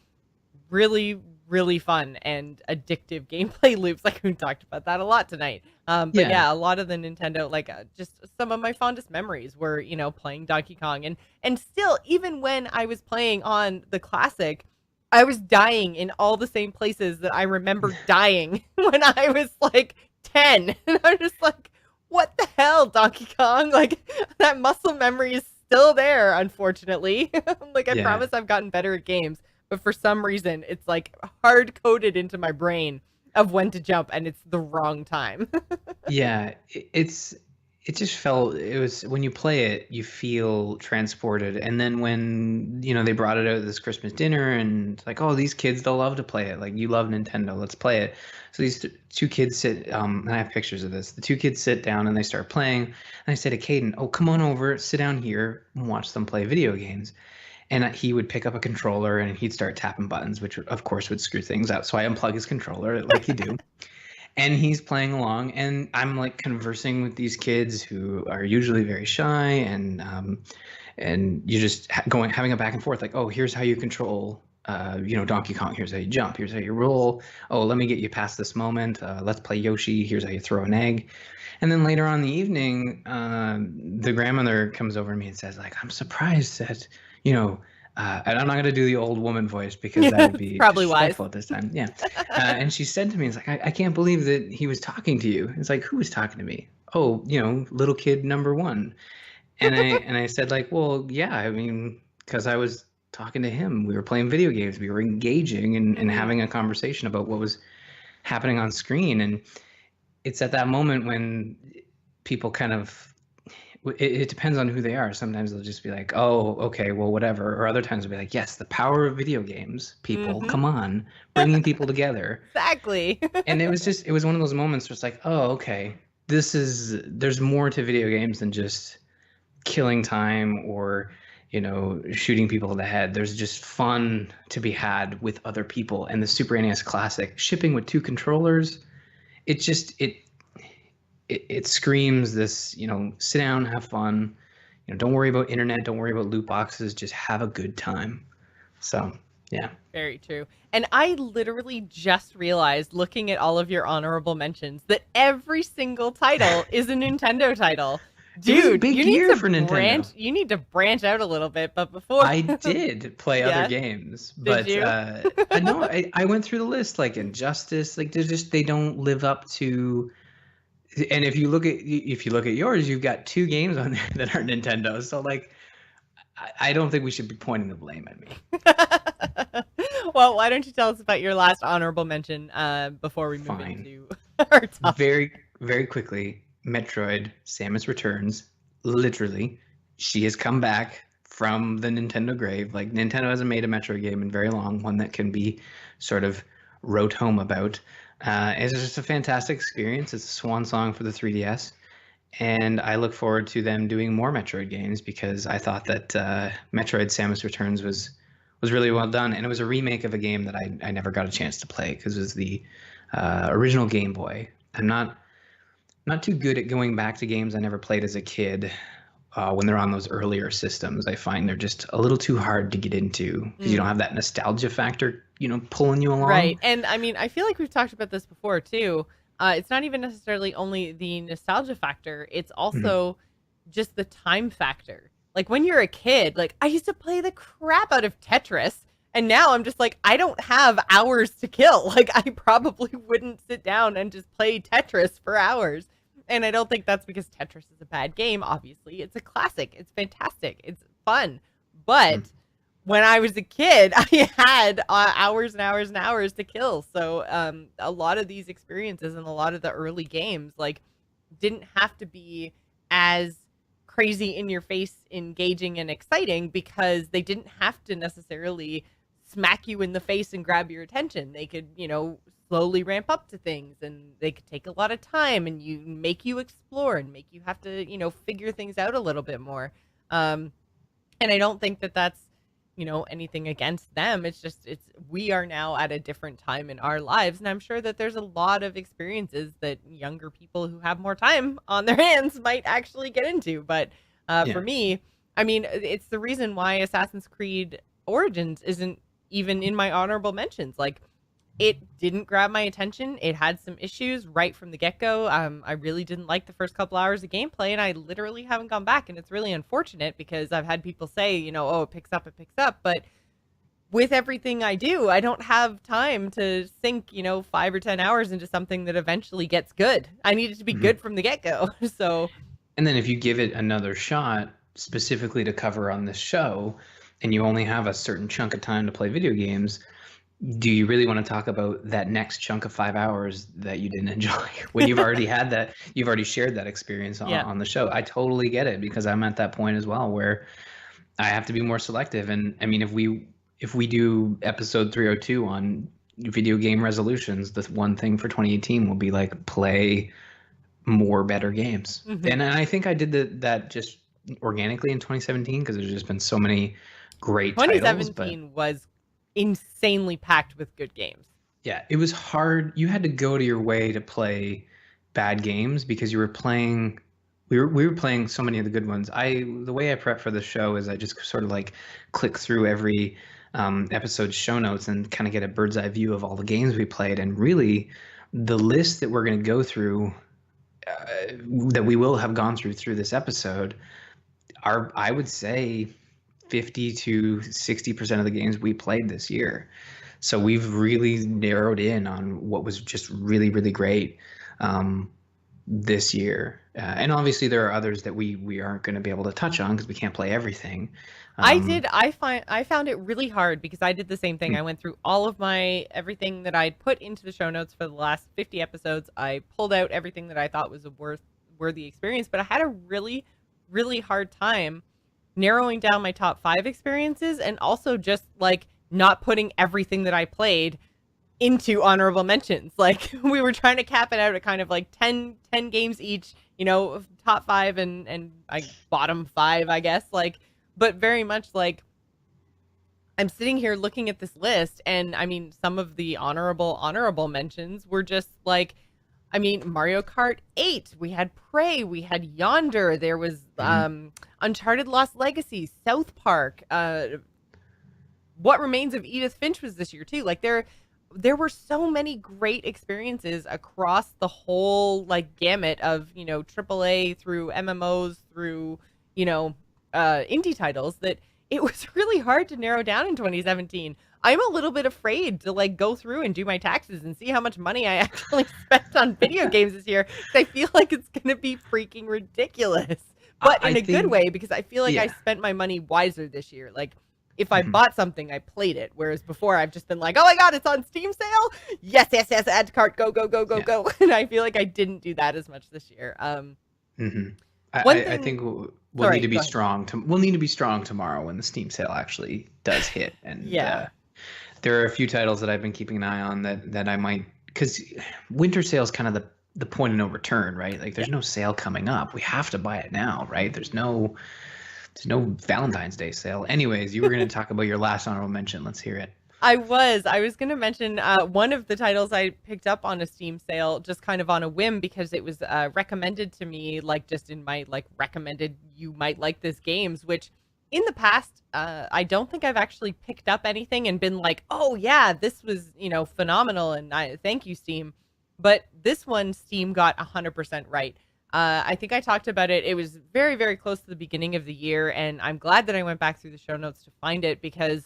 [SPEAKER 1] really, really fun and addictive gameplay loops. Like, we talked about that a lot tonight. But a lot of the Nintendo, like just some of my fondest memories were, playing Donkey Kong. And still, even when I was playing on the Classic, I was dying in all the same places that I remember dying when I was like 10. And I'm just like, what the hell, Donkey Kong? Like, that muscle memory is still there, unfortunately. Like, I promise I've gotten better at games, but for some reason, it's like hard coded into my brain of when to jump, and it's the wrong time.
[SPEAKER 2] It just felt, it was, when you play it, you feel transported. And then when, they brought it out at this Christmas dinner, and it's like, oh, these kids, they'll love to play it. Like, you love Nintendo, let's play it. So these two kids sit, and I have pictures of this. The two kids sit down and they start playing. And I say to Caden, oh, come on over, sit down here and watch them play video games. And he would pick up a controller and he'd start tapping buttons, which of course would screw things up. So I unplug his controller like you do. And he's playing along, and I'm like conversing with these kids who are usually very shy, and you're just having a back and forth, like, oh, here's how you control Donkey Kong, here's how you jump, here's how you roll. Oh, let me get you past this moment. Let's play Yoshi, here's how you throw an egg. And then later on in the evening, the grandmother comes over to me and says, like, I'm surprised that, and I'm not going to do the old woman voice because that would be
[SPEAKER 1] probably
[SPEAKER 2] disrespectful
[SPEAKER 1] wise.
[SPEAKER 2] at this time. Yeah. And she said to me, it's like, I can't believe that he was talking to you. It's like, who was talking to me? Oh, little kid number one. And I said, like, well, yeah, I mean, because I was talking to him. We were playing video games. We were engaging and having a conversation about what was happening on screen. And it's at that moment when people kind of, it depends on who they are. Sometimes they'll just be like, oh, okay, well, whatever. Or other times they'll be like, yes, the power of video games, people, come on, bringing people together.
[SPEAKER 1] Exactly.
[SPEAKER 2] And it was one of those moments where it's like, oh, okay, there's more to video games than just killing time or shooting people in the head. There's just fun to be had with other people. And the Super NES Classic shipping with 2 controllers, it screams this, sit down, have fun, don't worry about internet, don't worry about loot boxes, just have a good time. So yeah,
[SPEAKER 1] very true. And I literally just realized, looking at all of your honorable mentions, that every single title is a Nintendo title. Dude,
[SPEAKER 2] big year for Nintendo.
[SPEAKER 1] You need to branch out a little bit. But before
[SPEAKER 2] I did play other games, but no, I went through the list, like Injustice, like they don't live up to. And if you look at yours, you've got 2 games on there that are Nintendo. So like, I don't think we should be pointing the blame at me.
[SPEAKER 1] Well, why don't you tell us about your last honorable mention before we move into our topic?
[SPEAKER 2] Very, very quickly. Metroid, Samus Returns. Literally, she has come back from the Nintendo grave. Like, Nintendo hasn't made a Metroid game in very long, one that can be sort of wrote home about. It's just a fantastic experience. It's a swan song for the 3DS, and I look forward to them doing more Metroid games because I thought that Metroid Samus Returns was really well done, and it was a remake of a game that I never got a chance to play because it was the original Game Boy. I'm not too good at going back to games I never played as a kid when they're on those earlier systems. I find they're just a little too hard to get into because you don't have that nostalgia factor, pulling you along.
[SPEAKER 1] Right. And I mean, I feel like we've talked about this before too. It's not even necessarily only the nostalgia factor. It's also just the time factor. Like when you're a kid, like I used to play the crap out of Tetris. And now I'm just like, I don't have hours to kill. Like I probably wouldn't sit down and just play Tetris for hours. And I don't think that's because Tetris is a bad game. Obviously, it's a classic. It's fantastic. It's fun. But when I was a kid, I had hours and hours and hours to kill. So a lot of these experiences and a lot of the early games like didn't have to be as crazy in your face, engaging and exciting because they didn't have to necessarily smack you in the face and grab your attention. They could, slowly ramp up to things, and they could take a lot of time and make you explore and make you have to, figure things out a little bit more. And I don't think that that's, anything against them. It's just, we are now at a different time in our lives. And I'm sure that there's a lot of experiences that younger people who have more time on their hands might actually get into. But for me, I mean, it's the reason why Assassin's Creed Origins isn't even in my honorable mentions. Like, it didn't grab my attention. It had some issues right from the get-go. I really didn't like the first couple hours of gameplay, and I literally haven't gone back. And it's really unfortunate because I've had people say, oh, it picks up. But with everything I do, I don't have time to sink, 5 or 10 hours into something that eventually gets good. I need it to be good from the get-go. So,
[SPEAKER 2] and then if you give it another shot, specifically to cover on this show, and you only have a certain chunk of time to play video games, do you really want to talk about that next chunk of 5 hours that you didn't enjoy when you've already had that, you've already shared that experience on the show? I totally get it because I'm at that point as well where I have to be more selective. And I mean, if we do episode 302 on video game resolutions, the one thing for 2018 will be like play more better games. And I think I did that just organically in 2017 because there's just been so many great
[SPEAKER 1] 2017 was insanely packed with good games.
[SPEAKER 2] Yeah, it was hard. You had to go to your way to play bad games because you were playing. We were playing so many of the good ones. The way I prep for the show is I just sort of like click through every episode show notes and kind of get a bird's eye view of all the games we played. And really, the list that we're going to go through, that we will have gone through this episode, are, I would say, 50 to 60% of the games we played this year. So we've really narrowed in on what was just really, really great this year. And obviously there are others that we aren't going to be able to touch on because we can't play everything.
[SPEAKER 1] I found it really hard because I did the same thing. I went through all of everything that I'd put into the show notes for the last 50 episodes. I pulled out everything that I thought was a worthy experience, but I had a really, really hard time narrowing down my top 5 experiences, and also just like not putting everything that I played into honorable mentions. Like, we were trying to cap it out at kind of like 10 games each, top 5 and bottom 5, I guess. Like, but very much like, I'm sitting here looking at this list, and I mean, some of the honorable mentions were just like, I mean, Mario Kart 8, we had Prey, we had Yonder, there was Uncharted Lost Legacy, South Park, What Remains of Edith Finch was this year too. Like, there were so many great experiences across the whole like gamut of, AAA through MMOs through, indie titles, that it was really hard to narrow down in 2017. I'm a little bit afraid to like go through and do my taxes and see how much money I actually spent on video games this year. I feel like it's going to be freaking ridiculous, but in a good way, because I feel like I spent my money wiser this year. Like, if I bought something, I played it. Whereas before, I've just been like, oh my God, it's on Steam sale. Yes, add to cart, go. And I feel like I didn't do that as much this year.
[SPEAKER 2] I think we'll need to be strong. We'll need to be strong tomorrow when the Steam sale actually does hit. And there are a few titles that I've been keeping an eye on that I might, because winter sale is kind of the point of no return, right? Like, there's no sale coming up. We have to buy it now, right? There's no Valentine's Day sale. Anyways, you were going to talk about your last honorable mention. Let's hear it.
[SPEAKER 1] I was going to mention one of the titles I picked up on a Steam sale, just kind of on a whim, because it was recommended to me, like, just in my like recommended you might like this games, which in the past I don't think I've actually picked up anything and been like, oh yeah, this was phenomenal, and thank you, Steam. But this one, Steam got 100% right. I think I talked about it. It was very, very close to the beginning of the year, and I'm glad that I went back through the show notes to find it, because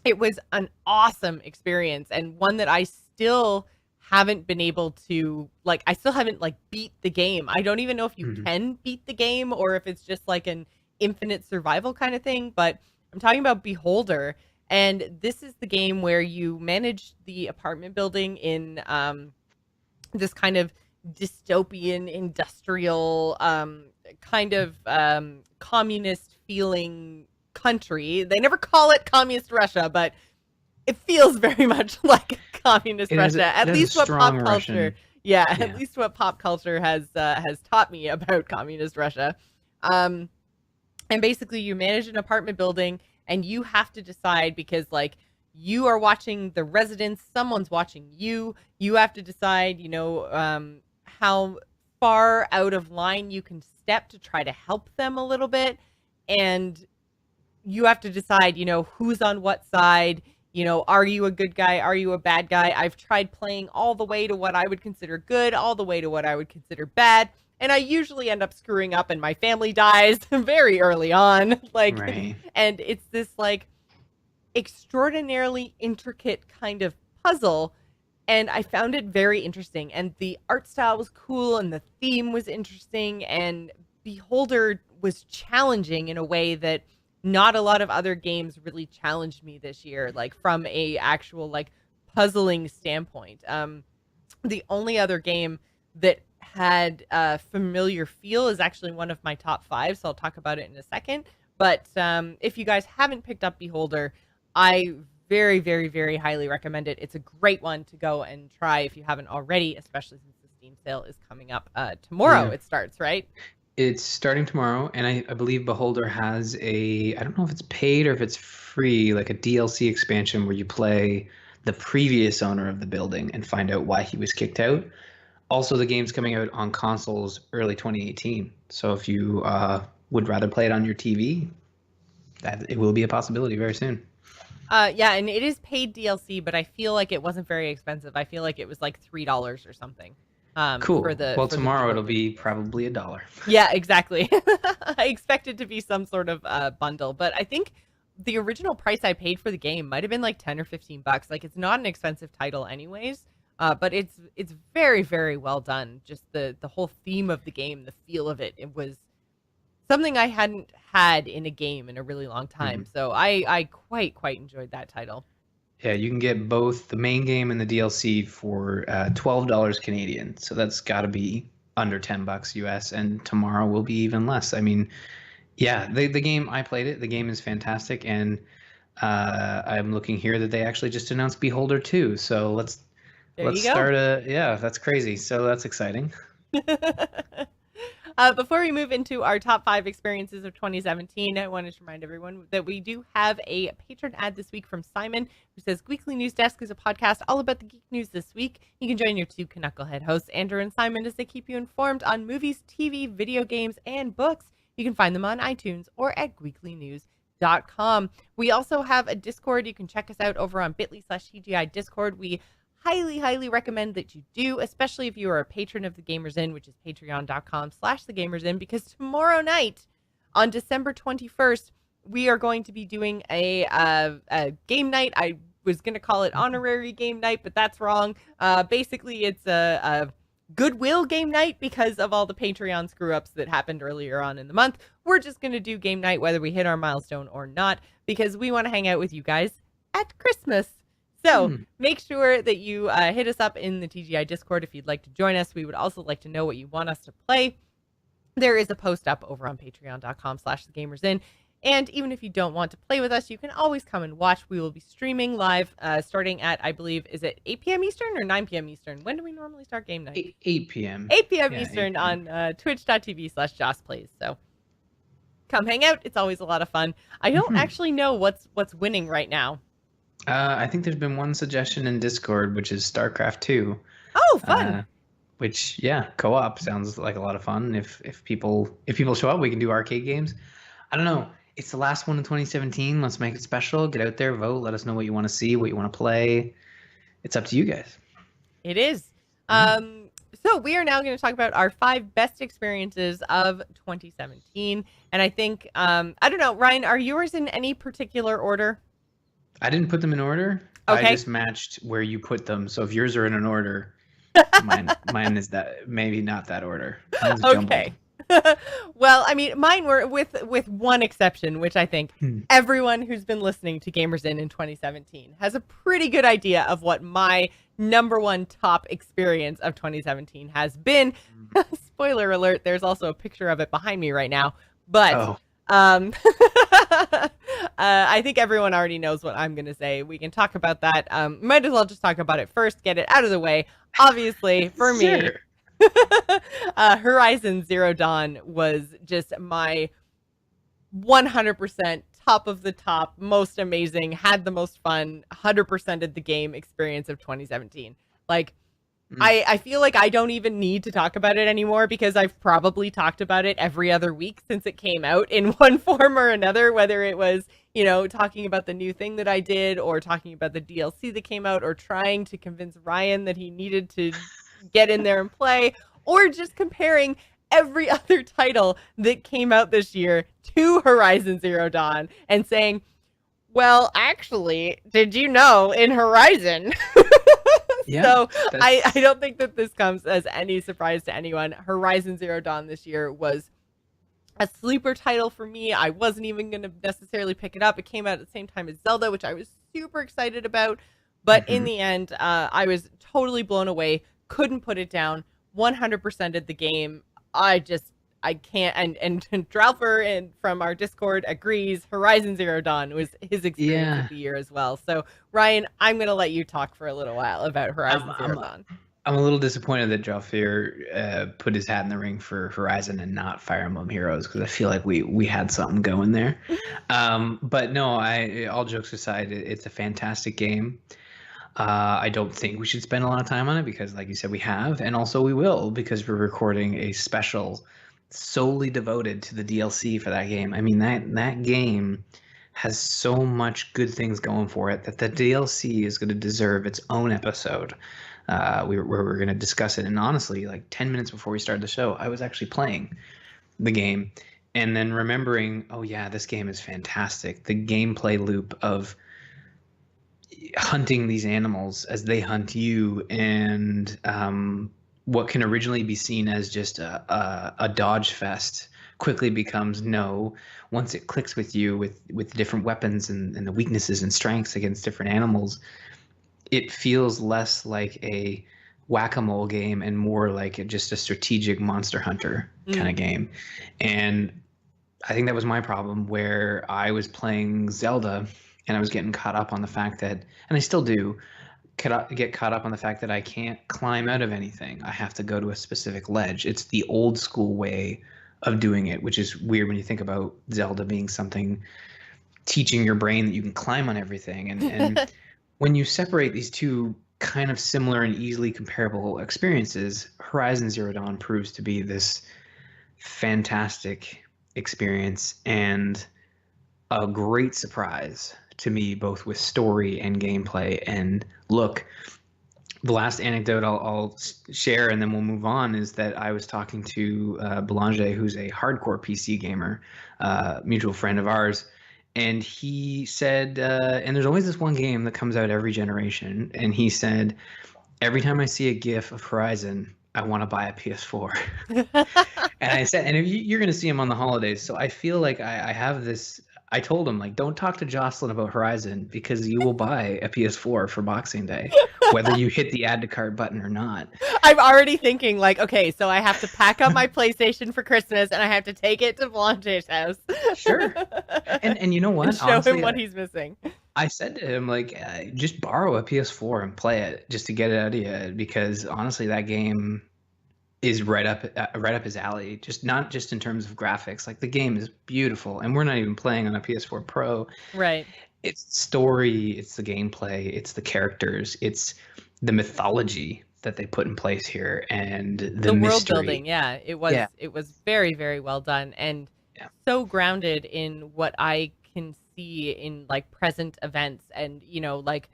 [SPEAKER 1] it was an awesome experience, and one that I still haven't been able to, like, I still haven't like beat the game. I don't even know if you can beat the game or if it's just like an infinite survival kind of thing, but I'm talking about Beholder. And this is the game where you manage the apartment building in this kind of dystopian industrial kind of communist feeling country. They never call it communist Russia, but it feels very much like communist Russia. At least what pop culture, at least what pop culture has taught me about communist Russia. And basically, you manage an apartment building, and you have to decide, because like, you are watching the residents, someone's watching you. You have to decide, how far out of line you can step to try to help them a little bit, and you have to decide, who's on what side. Are you a good guy? Are you a bad guy? I've tried playing all the way to what I would consider good, all the way to what I would consider bad. And I usually end up screwing up and my family dies very early on. Like, right. And it's this like extraordinarily intricate kind of puzzle. And I found it very interesting. And the art style was cool, and the theme was interesting. And Beholder was challenging in a way that not a lot of other games really challenged me this year, like from a actual like puzzling standpoint. The only other game that had a familiar feel is actually one of my top 5, so I'll talk about it in a second. But if you guys haven't picked up Beholder, I very, very, very highly recommend it. It's a great one to go and try if you haven't already, especially since the Steam sale is coming up tomorrow. It starts, right?
[SPEAKER 2] It's starting tomorrow, and I believe Beholder has I don't know if it's paid or if it's free, like a DLC expansion where you play the previous owner of the building and find out why he was kicked out. Also, the game's coming out on consoles early 2018. So if you would rather play it on your TV, that it will be a possibility very soon.
[SPEAKER 1] Yeah, and it is paid DLC, but I feel like it wasn't very expensive. I feel like it was like $3 or something.
[SPEAKER 2] Cool.
[SPEAKER 1] For
[SPEAKER 2] tomorrow it'll
[SPEAKER 1] the
[SPEAKER 2] be probably $1.
[SPEAKER 1] Yeah, exactly. I expect it to be some sort of bundle, but I think the original price I paid for the game might have been like 10 or 15 bucks. Like, it's not an expensive title anyways, but it's very, very well done. Just the whole theme of the game, the feel of it, it was something I hadn't had in a game in a really long time. So I quite enjoyed that title.
[SPEAKER 2] Yeah, you can get both the main game and the DLC for $12 Canadian. So that's got to be under 10 bucks US, and tomorrow will be even less. I mean, yeah, the game, I played it. The game is fantastic, and I'm looking here that they actually just announced Beholder 2. So let's start yeah, that's crazy. So that's exciting.
[SPEAKER 1] Before we move into our top 5 experiences of 2017, I wanted to remind everyone that we do have a patron ad this week from Simon, who says, Weekly News Desk is a podcast all about the geek news this week. You can join your 2 knucklehead hosts, Andrew and Simon, as they keep you informed on movies, TV, video games, and books. You can find them on iTunes or at weeklynews.com. We also have a Discord. You can check us out over on bit.ly/TGI Discord. We highly recommend that you do, especially if you are a patron of The Gamers Inn, which is patreon.com/thegamersin, because tomorrow night on December 21st, we are going to be doing a game night. I was going to call it honorary game night, but that's wrong. Basically, it's a goodwill game night because of all the Patreon screw-ups that happened earlier on in the month. We're just going to do game night whether we hit our milestone or not, because we want to hang out with you guys at Christmas. So make sure that you hit us up in the TGI Discord if you'd like to join us. We would also like to know what you want us to play. There is a post up over on patreon.com/thegamersin. And even if you don't want to play with us, you can always come and watch. We will be streaming live starting at, I believe, is it 8 p.m. Eastern or 9 p.m. Eastern? When do we normally start game night?
[SPEAKER 2] 8 p.m.
[SPEAKER 1] 8 p.m. Eastern 8 p.m. on twitch.tv/JossPlays. So come hang out. It's always a lot of fun. I don't actually know what's winning right now.
[SPEAKER 2] I think there's been one suggestion in Discord, which is StarCraft 2.
[SPEAKER 1] Oh, fun!
[SPEAKER 2] Which, yeah, co-op sounds like a lot of fun. If people show up, we can do arcade games. I don't know. It's the last one in 2017. Let's make it special. Get out there, vote. Let us know what you want to see, what you want to play. It's up to you guys.
[SPEAKER 1] It is. So we are now going to talk about our 5 best experiences of 2017. And I think, I don't know, Ryan, are yours in any particular order?
[SPEAKER 2] I didn't put them in order.
[SPEAKER 1] Okay.
[SPEAKER 2] I just matched where you put them. So if yours are in an order, mine is that maybe not that order. Mine's
[SPEAKER 1] okay. Well, I mean, mine were with one exception, which I think everyone who's been listening to Gamers in 2017 has a pretty good idea of what my number 1 top experience of 2017 has been. Spoiler alert, there's also a picture of it behind me right now. But I think everyone already knows what I'm going to say. We can talk about that. Might as well just talk about it first, get it out of the way. Obviously, for me, Horizon Zero Dawn was just my 100% top of the top, most amazing, had the most fun, 100%ed the game experience of 2017. Like, I feel like I don't even need to talk about it anymore because I've probably talked about it every other week since it came out in one form or another, whether it was, you know, talking about the new thing that I did or talking about the DLC that came out or trying to convince Ryan that he needed to get in there and play, or just comparing every other title that came out this year to Horizon Zero Dawn and saying, well, actually, did you know in Horizon... Yeah, so I don't think that this comes as any surprise to anyone. Horizon Zero Dawn this year was a sleeper title for me. I wasn't even going to necessarily pick it up. It came out at the same time as Zelda, which I was super excited about. But in the end, I was totally blown away. Couldn't put it down. 100%ed the game. I can't. And Dralfer and from our Discord agrees. Horizon Zero Dawn was his experience of the year as well. So Ryan, I'm going to let you talk for a little while about Horizon Zero Dawn.
[SPEAKER 2] I'm a little disappointed that Dralfer put his hat in the ring for Horizon and not Fire Emblem Heroes, because I feel like we had something going there. But no, all jokes aside, it's a fantastic game. I don't think we should spend a lot of time on it because, like you said, we have, and also we will, because we're recording a special solely devoted to the DLC for that game. I mean, that game has so much good things going for it that the DLC is going to deserve its own episode. We're going to discuss it. And honestly, like 10 minutes before we started the show, I was actually playing the game and then remembering, oh yeah, this game is fantastic. The gameplay loop of hunting these animals as they hunt you, and what can originally be seen as just a dodge fest quickly becomes, no, once it clicks with you with different weapons and the weaknesses and strengths against different animals, it feels less like a whack-a-mole game and more like just a strategic Monster Hunter kind of game. And I think that was my problem, where I was playing Zelda and I was getting caught up on the fact that, and I still do, get caught up on the fact that I can't climb out of anything. I have to go to a specific ledge. It's the old school way of doing it, which is weird when you think about Zelda being something teaching your brain that you can climb on everything. And when you separate these two kind of similar and easily comparable experiences, Horizon Zero Dawn proves to be this fantastic experience and a great surprise to me, both with story and gameplay. And look, the last anecdote I'll share, and then we'll move on, is that I was talking to Belanger, who's a hardcore PC gamer, mutual friend of ours, and he said, and there's always this one game that comes out every generation, and he said, every time I see a GIF of Horizon, I want to buy a PS4. And I said, and if you're going to see him on the holidays, so I feel like I have this. I told him, like, don't talk to Jocelyn about Horizon because you will buy a PS4 for Boxing Day, whether you hit the add to cart button or not.
[SPEAKER 1] I'm already thinking, like, okay, so I have to pack up my PlayStation for Christmas and I have to take it to Belanger's house.
[SPEAKER 2] Sure. And you know what?
[SPEAKER 1] And show him what he's missing.
[SPEAKER 2] I said to him, like, just borrow a PS4 and play it just to get it out of you, because honestly, that game is right up his alley. Just not just in terms of graphics. Like, the game is beautiful, and we're not even playing on a PS4 Pro.
[SPEAKER 1] Right.
[SPEAKER 2] It's story, it's the gameplay, it's the characters, it's the mythology that they put in place here, and the
[SPEAKER 1] world building. Yeah, it was very, very well done, and so grounded in what I can see in like present events, and like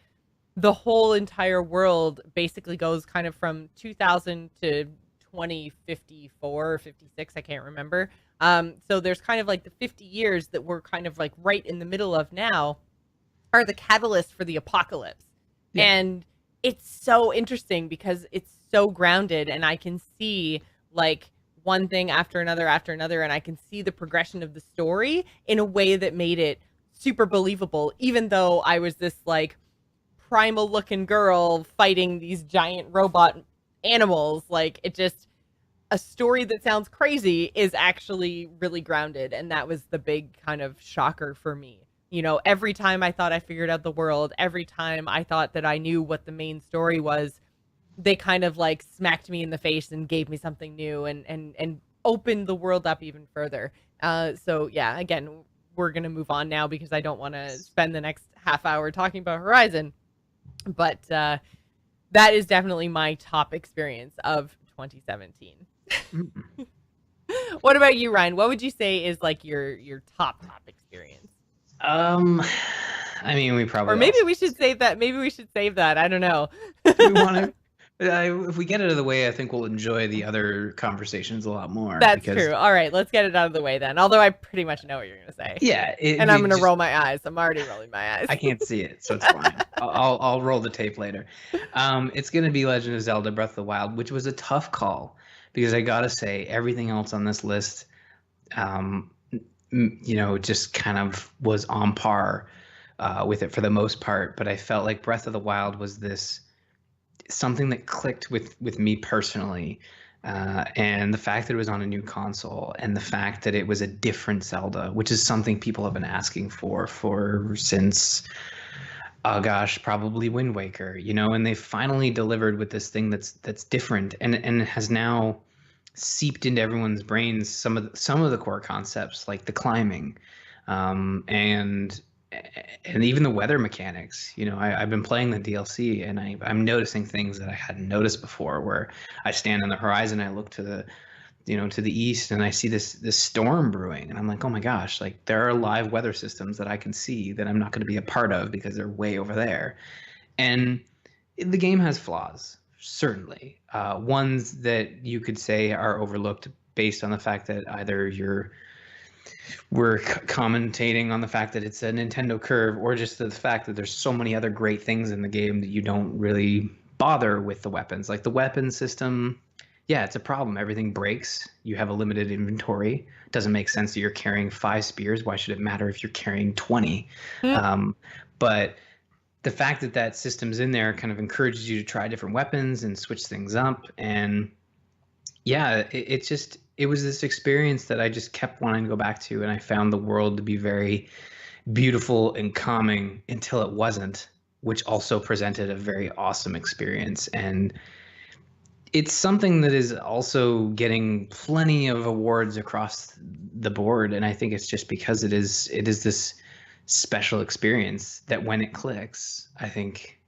[SPEAKER 1] the whole entire world basically goes kind of from 2000 to 2054 or 56, I can't remember. So there's kind of like the 50 years that we're kind of like right in the middle of now are the catalyst for the apocalypse. Yeah. And it's so interesting because it's so grounded, and I can see like one thing after another, and I can see the progression of the story in a way that made it super believable, even though I was this like primal looking girl fighting these giant robot animals. Like, it just, a story that sounds crazy is actually really grounded, and that was the big kind of shocker for me. Every time I thought I figured out the world, every time I thought that I knew what the main story was, they kind of like smacked me in the face and gave me something new and opened the world up even further. So yeah, again, we're gonna move on now because I don't want to spend the next half hour talking about Horizon, but that is definitely my top experience of 2017. What about you, Ryan? What would you say is like your top experience?
[SPEAKER 2] I mean, we probably,
[SPEAKER 1] or maybe we should save that. Maybe we should save that. I don't know.
[SPEAKER 2] Do we want to? If we get it out of the way, I think we'll enjoy the other conversations a lot more.
[SPEAKER 1] That's true. All right, let's get it out of the way then. Although I pretty much know what you're going to say.
[SPEAKER 2] Yeah.
[SPEAKER 1] And I'm going to roll my eyes. I'm already rolling my eyes.
[SPEAKER 2] I can't see it, so it's fine. I'll roll the tape later. It's going to be Legend of Zelda Breath of the Wild, which was a tough call because I got to say everything else on this list, just kind of was on par with it for the most part. But I felt like Breath of the Wild was this something that clicked with me personally, and the fact that it was on a new console, and the fact that it was a different Zelda, which is something people have been asking for since probably Wind Waker, and they finally delivered with this thing that's different and has now seeped into everyone's brains some of the core concepts, like the climbing, and even the weather mechanics. I've been playing the DLC, and I'm noticing things that I hadn't noticed before, where I stand on the horizon, I look to to the east, and I see this storm brewing, and I'm like, oh my gosh, like there are live weather systems that I can see that I'm not going to be a part of because they're way over there. And the game has flaws, certainly. Ones that you could say are overlooked based on the fact that either we're commentating on the fact that it's a Nintendo curve, or just the fact that there's so many other great things in the game that you don't really bother with the weapons. Like the weapon system, yeah, it's a problem. Everything breaks. You have a limited inventory. It doesn't make sense that you're carrying 5 spears. Why should it matter if you're carrying 20? But the fact that that system's in there kind of encourages you to try different weapons and switch things up. And yeah, it was this experience that I just kept wanting to go back to, and I found the world to be very beautiful and calming until it wasn't, which also presented a very awesome experience. And it's something that is also getting plenty of awards across the board, and I think it's just because it is this special experience that when it clicks, I think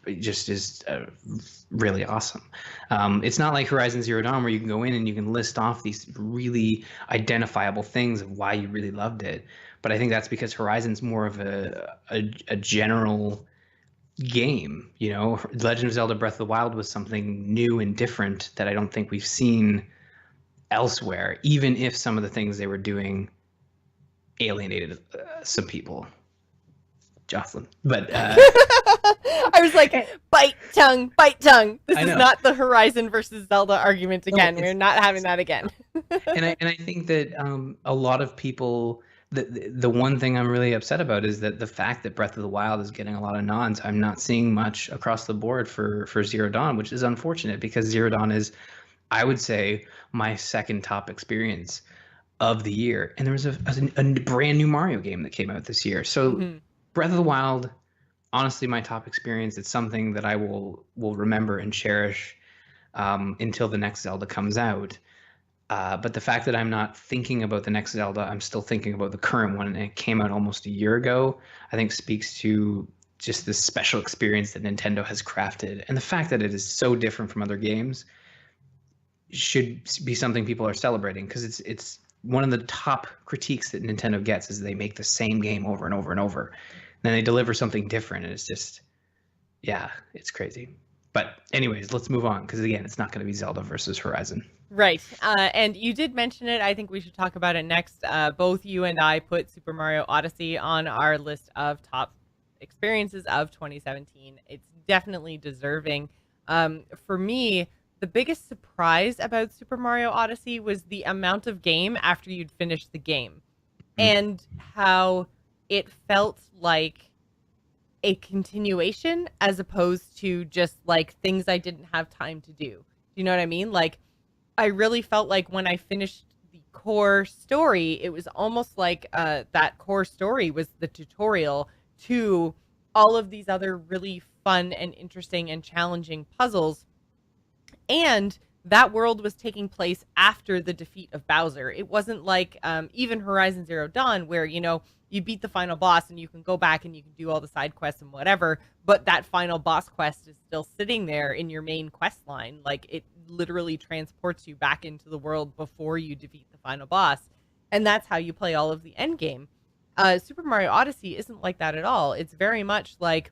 [SPEAKER 2] it just is really awesome. It's not like Horizon Zero Dawn where you can go in and you can list off these really identifiable things of why you really loved it, but I think that's because Horizon's more of a general game. Legend of Zelda Breath of the Wild was something new and different that I don't think we've seen elsewhere, even if some of the things they were doing alienated some people. Jocelyn. But
[SPEAKER 1] I was like, bite tongue. This is not the Horizon versus Zelda argument again. We're not having that again.
[SPEAKER 2] and I think that a lot of people, the one thing I'm really upset about is that the fact that Breath of the Wild is getting a lot of nods, I'm not seeing much across the board for Zero Dawn, which is unfortunate because Zero Dawn is, I would say, my second top experience of the year. And there was a brand new Mario game that came out this year. So Breath of the Wild, honestly, my top experience. It's something that I will remember and cherish until the next Zelda comes out. But the fact that I'm not thinking about the next Zelda, I'm still thinking about the current one, and it came out almost a year ago, I think speaks to just this special experience that Nintendo has crafted. And the fact that it is so different from other games should be something people are celebrating, because it's one of the top critiques that Nintendo gets is they make the same game over and over and over. Then they deliver something different, and it's just, yeah, it's crazy. But anyways, let's move on, because again, it's not going to be Zelda versus Horizon.
[SPEAKER 1] Right. And you did mention it. I think we should talk about it next. Both you and I put Super Mario Odyssey on our list of top experiences of 2017. It's definitely deserving. For me, the biggest surprise about Super Mario Odyssey was the amount of game after you'd finished the game, and how it felt like a continuation as opposed to just like things I didn't have time to do. You know what I mean? Like, I really felt like when I finished the core story, it was almost like that core story was the tutorial to all of these other really fun and interesting and challenging puzzles. And that world was taking place after the defeat of Bowser. It wasn't like even Horizon Zero Dawn, where, you beat the final boss and you can go back and you can do all the side quests and whatever, but that final boss quest is still sitting there in your main quest line. Like, it literally transports you back into the world before you defeat the final boss. And that's how you play all of the end game. Super Mario Odyssey isn't like that at all. It's very much like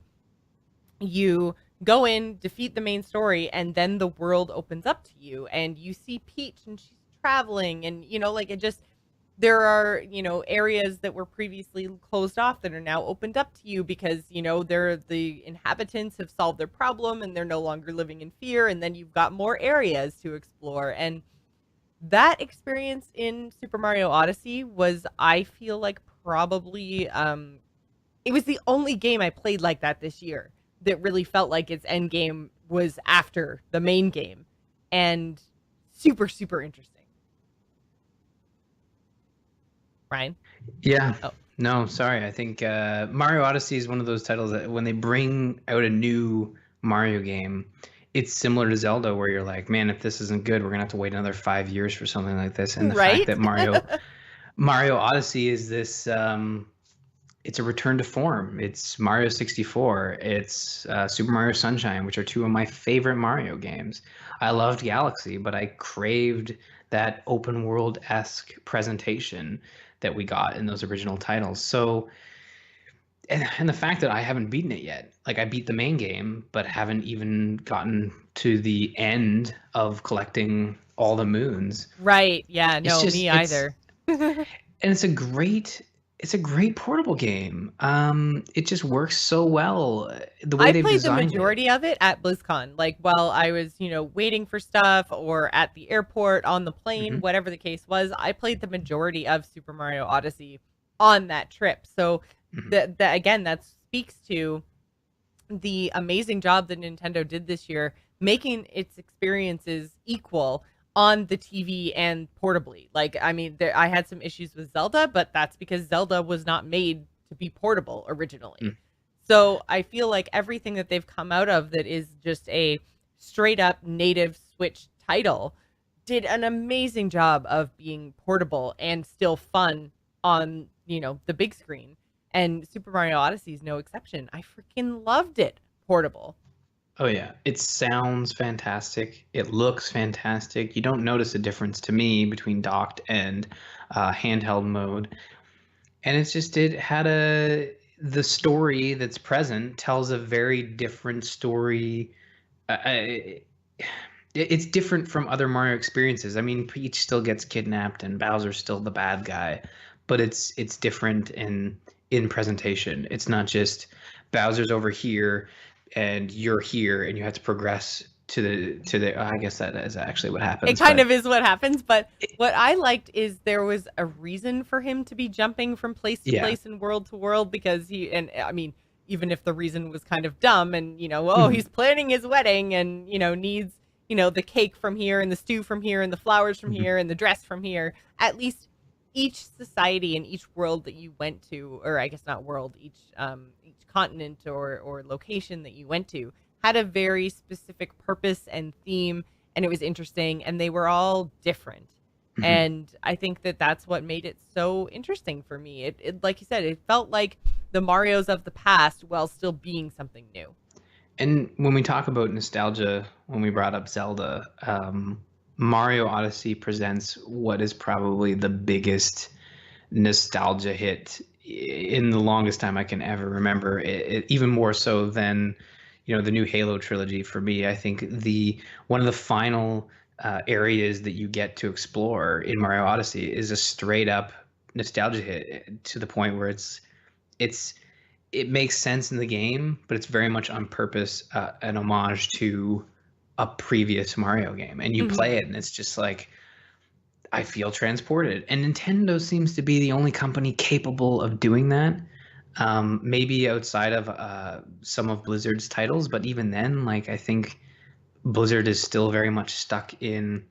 [SPEAKER 1] you go in, defeat the main story, and then the world opens up to you and you see Peach and she's traveling, and there are, areas that were previously closed off that are now opened up to you because, the inhabitants have solved their problem and they're no longer living in fear. And then you've got more areas to explore. And that experience in Super Mario Odyssey was, I feel like, probably, it was the only game I played like that this year that really felt like its end game was after the main game, and super, super interesting. Ryan?
[SPEAKER 2] Yeah. Oh. No, sorry. I think Mario Odyssey is one of those titles that when they bring out a new Mario game, it's similar to Zelda, where you're like, man, if this isn't good, we're going to have to wait another 5 years for something like this. And the fact that Mario Odyssey is this, it's a return to form. It's Mario 64. It's Super Mario Sunshine, which are two of my favorite Mario games. I loved Galaxy, but I craved that open world-esque presentation that we got in those original titles. So, and the fact that I haven't beaten it yet, like I beat the main game, but haven't even gotten to the end of collecting all the moons.
[SPEAKER 1] Right. Yeah. No, me either.
[SPEAKER 2] And it's a great portable game. It just works so well. The way
[SPEAKER 1] I played the majority of it at BlizzCon, like while I was, waiting for stuff or at the airport, on the plane, whatever the case was. I played the majority of Super Mario Odyssey on that trip. So again, that speaks to the amazing job that Nintendo did this year, making its experiences equal on the TV and portably. Like, I mean, I had some issues with Zelda, but that's because Zelda was not made to be portable originally. So I feel like everything that they've come out of that is just a straight up native Switch title did an amazing job of being portable and still fun on, the big screen. And Super Mario Odyssey is no exception. I freaking loved it portable.
[SPEAKER 2] Oh yeah, it sounds fantastic. It looks fantastic. You don't notice a difference to me between docked and handheld mode. And the story that's present tells a very different story. It's different from other Mario experiences. I mean, Peach still gets kidnapped and Bowser's still the bad guy, but it's different in presentation. It's not just Bowser's over here and you're here and you have to progress to the I guess that is actually what happens.
[SPEAKER 1] It kind of is what happens, but what I liked is there was a reason for him to be jumping from place to place and world to world, because even if the reason was kind of dumb and, he's planning his wedding and, needs, the cake from here and the stew from here and the flowers from here and the dress from here, at least each society and each world that you went to, or I guess not world, each continent or location that you went to had a very specific purpose and theme, and it was interesting, and they were all different. And I think that that's what made it so interesting for me. It like you said, it felt like the Marios of the past while still being something new.
[SPEAKER 2] And when we talk about nostalgia, when we brought up Zelda, Mario Odyssey presents what is probably the biggest nostalgia hit in the longest time I can ever remember. Even more so than the new Halo trilogy for me. I think one of the final areas that you get to explore in Mario Odyssey is a straight up nostalgia hit, to the point where it makes sense in the game, but it's very much on purpose, an homage to a previous Mario game. And you play it and it's just like, I feel transported. And Nintendo seems to be the only company capable of doing that. Maybe outside of some of Blizzard's titles, but even then, like, I think Blizzard is still very much stuck in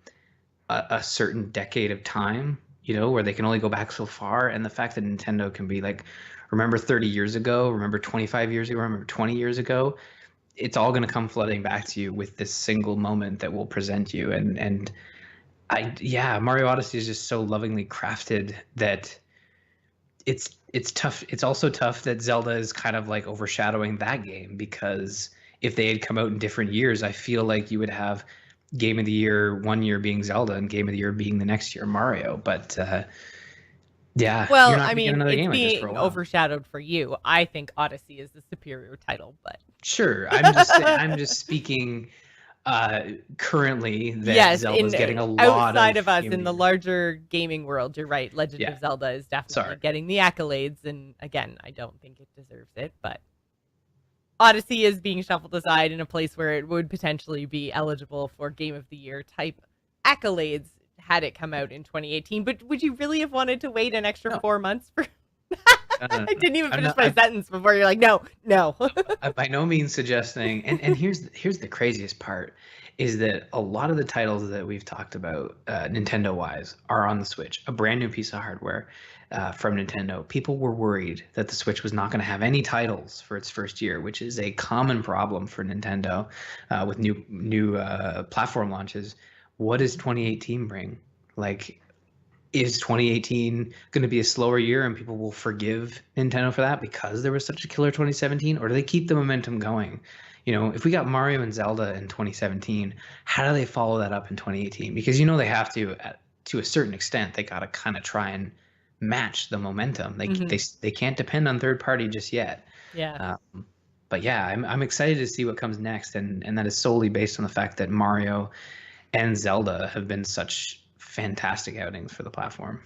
[SPEAKER 2] a certain decade of time, where they can only go back so far. And the fact that Nintendo can be like, remember 30 years ago, remember 25 years ago, remember 20 years ago, it's all going to come flooding back to you with this single moment that will present you. And Mario Odyssey is just so lovingly crafted that it's tough. It's also tough that Zelda is kind of like overshadowing that game, because if they had come out in different years, I feel like you would have Game of the Year one year being Zelda and Game of the Year being the next year Mario. But
[SPEAKER 1] well, I mean, it's being overshadowed for you. I think Odyssey is the superior title, but
[SPEAKER 2] sure, I'm just speaking currently that Zelda's getting a lot
[SPEAKER 1] outside of us in the larger gaming world. You're right. Legend of Zelda is definitely getting the accolades, and again, I don't think it deserves it, but Odyssey is being shuffled aside in a place where it would potentially be eligible for Game of the Year type accolades had it come out in 2018. But would you really have wanted to wait an extra 4 months for I didn't even finish my sentence before you're like, no.
[SPEAKER 2] I'm by no means suggesting, and here's the craziest part, is that a lot of the titles that we've talked about, Nintendo-wise, are on the Switch, a brand new piece of hardware from Nintendo. People were worried that the Switch was not going to have any titles for its first year, which is a common problem for Nintendo with new platform launches. What does 2018 bring? Like, is 2018 going to be a slower year and people will forgive Nintendo for that because there was such a killer 2017? Or do they keep the momentum going? If we got Mario and Zelda in 2017, how do they follow that up in 2018? Because they have to to a certain extent, they got to kind of try and match the momentum. They can't depend on third party just yet.
[SPEAKER 1] Yeah.
[SPEAKER 2] But yeah, I'm excited to see what comes next, and that is solely based on the fact that Mario and Zelda have been such fantastic outings for the platform.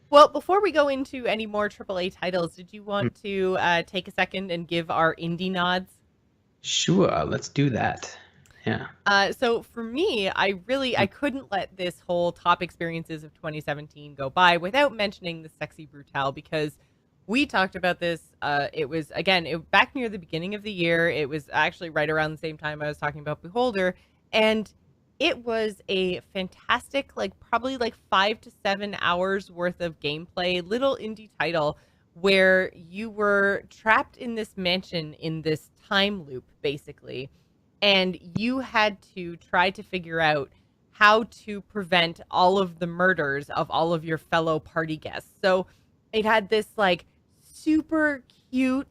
[SPEAKER 1] Well, before we go into any more AAA titles, did you want to take a second and give our indie nods?
[SPEAKER 2] Sure, let's do that. Yeah.
[SPEAKER 1] So for me, I couldn't let this whole top experiences of 2017 go by without mentioning the Sexy Brutale, because we talked about this. It was, again, back near the beginning of the year. It was actually right around the same time I was talking about Beholder. And it was a fantastic, probably 5 to 7 hours worth of gameplay, little indie title where you were trapped in this mansion in this time loop, basically. And you had to try to figure out how to prevent all of the murders of all of your fellow party guests. So it had this super cute,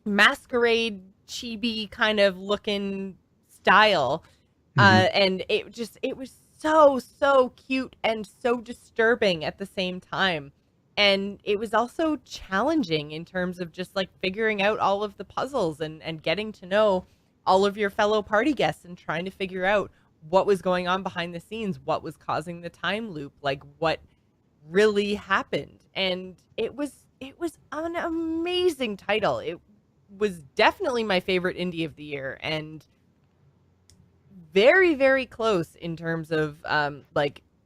[SPEAKER 1] masquerade chibi kind of looking style. And it was so cute and so disturbing at the same time. And it was also challenging in terms of just figuring out all of the puzzles and getting to know all of your fellow party guests and trying to figure out what was going on behind the scenes, what was causing the time loop, what really happened. And it was an amazing title. It was definitely my favorite indie of the year, and very, very close in terms of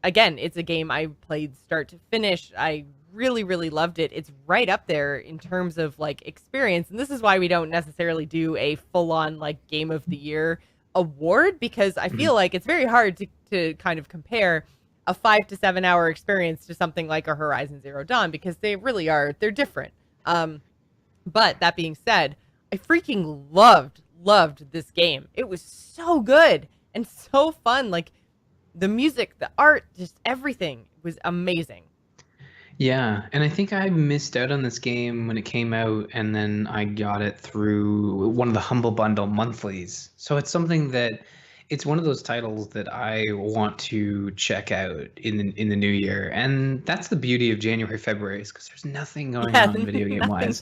[SPEAKER 1] again, it's a game I played start to finish. I really, really loved it. It's right up there in terms of experience, and this is why we don't necessarily do a full-on game of the year award, because I feel like it's very hard to kind of compare a 5 to 7 hour experience to something like a Horizon Zero Dawn, because they're different. But that being said, I freaking loved this game. It was so good and so fun. The music, the art, just everything was amazing.
[SPEAKER 2] Yeah, and I think I missed out on this game when it came out, and then I got it through one of the Humble Bundle monthlies. So it's something that it's one of those titles that I want to check out in the new year. And that's the beauty of January, February, is because there's nothing going on video game wise.
[SPEAKER 1] Nothing's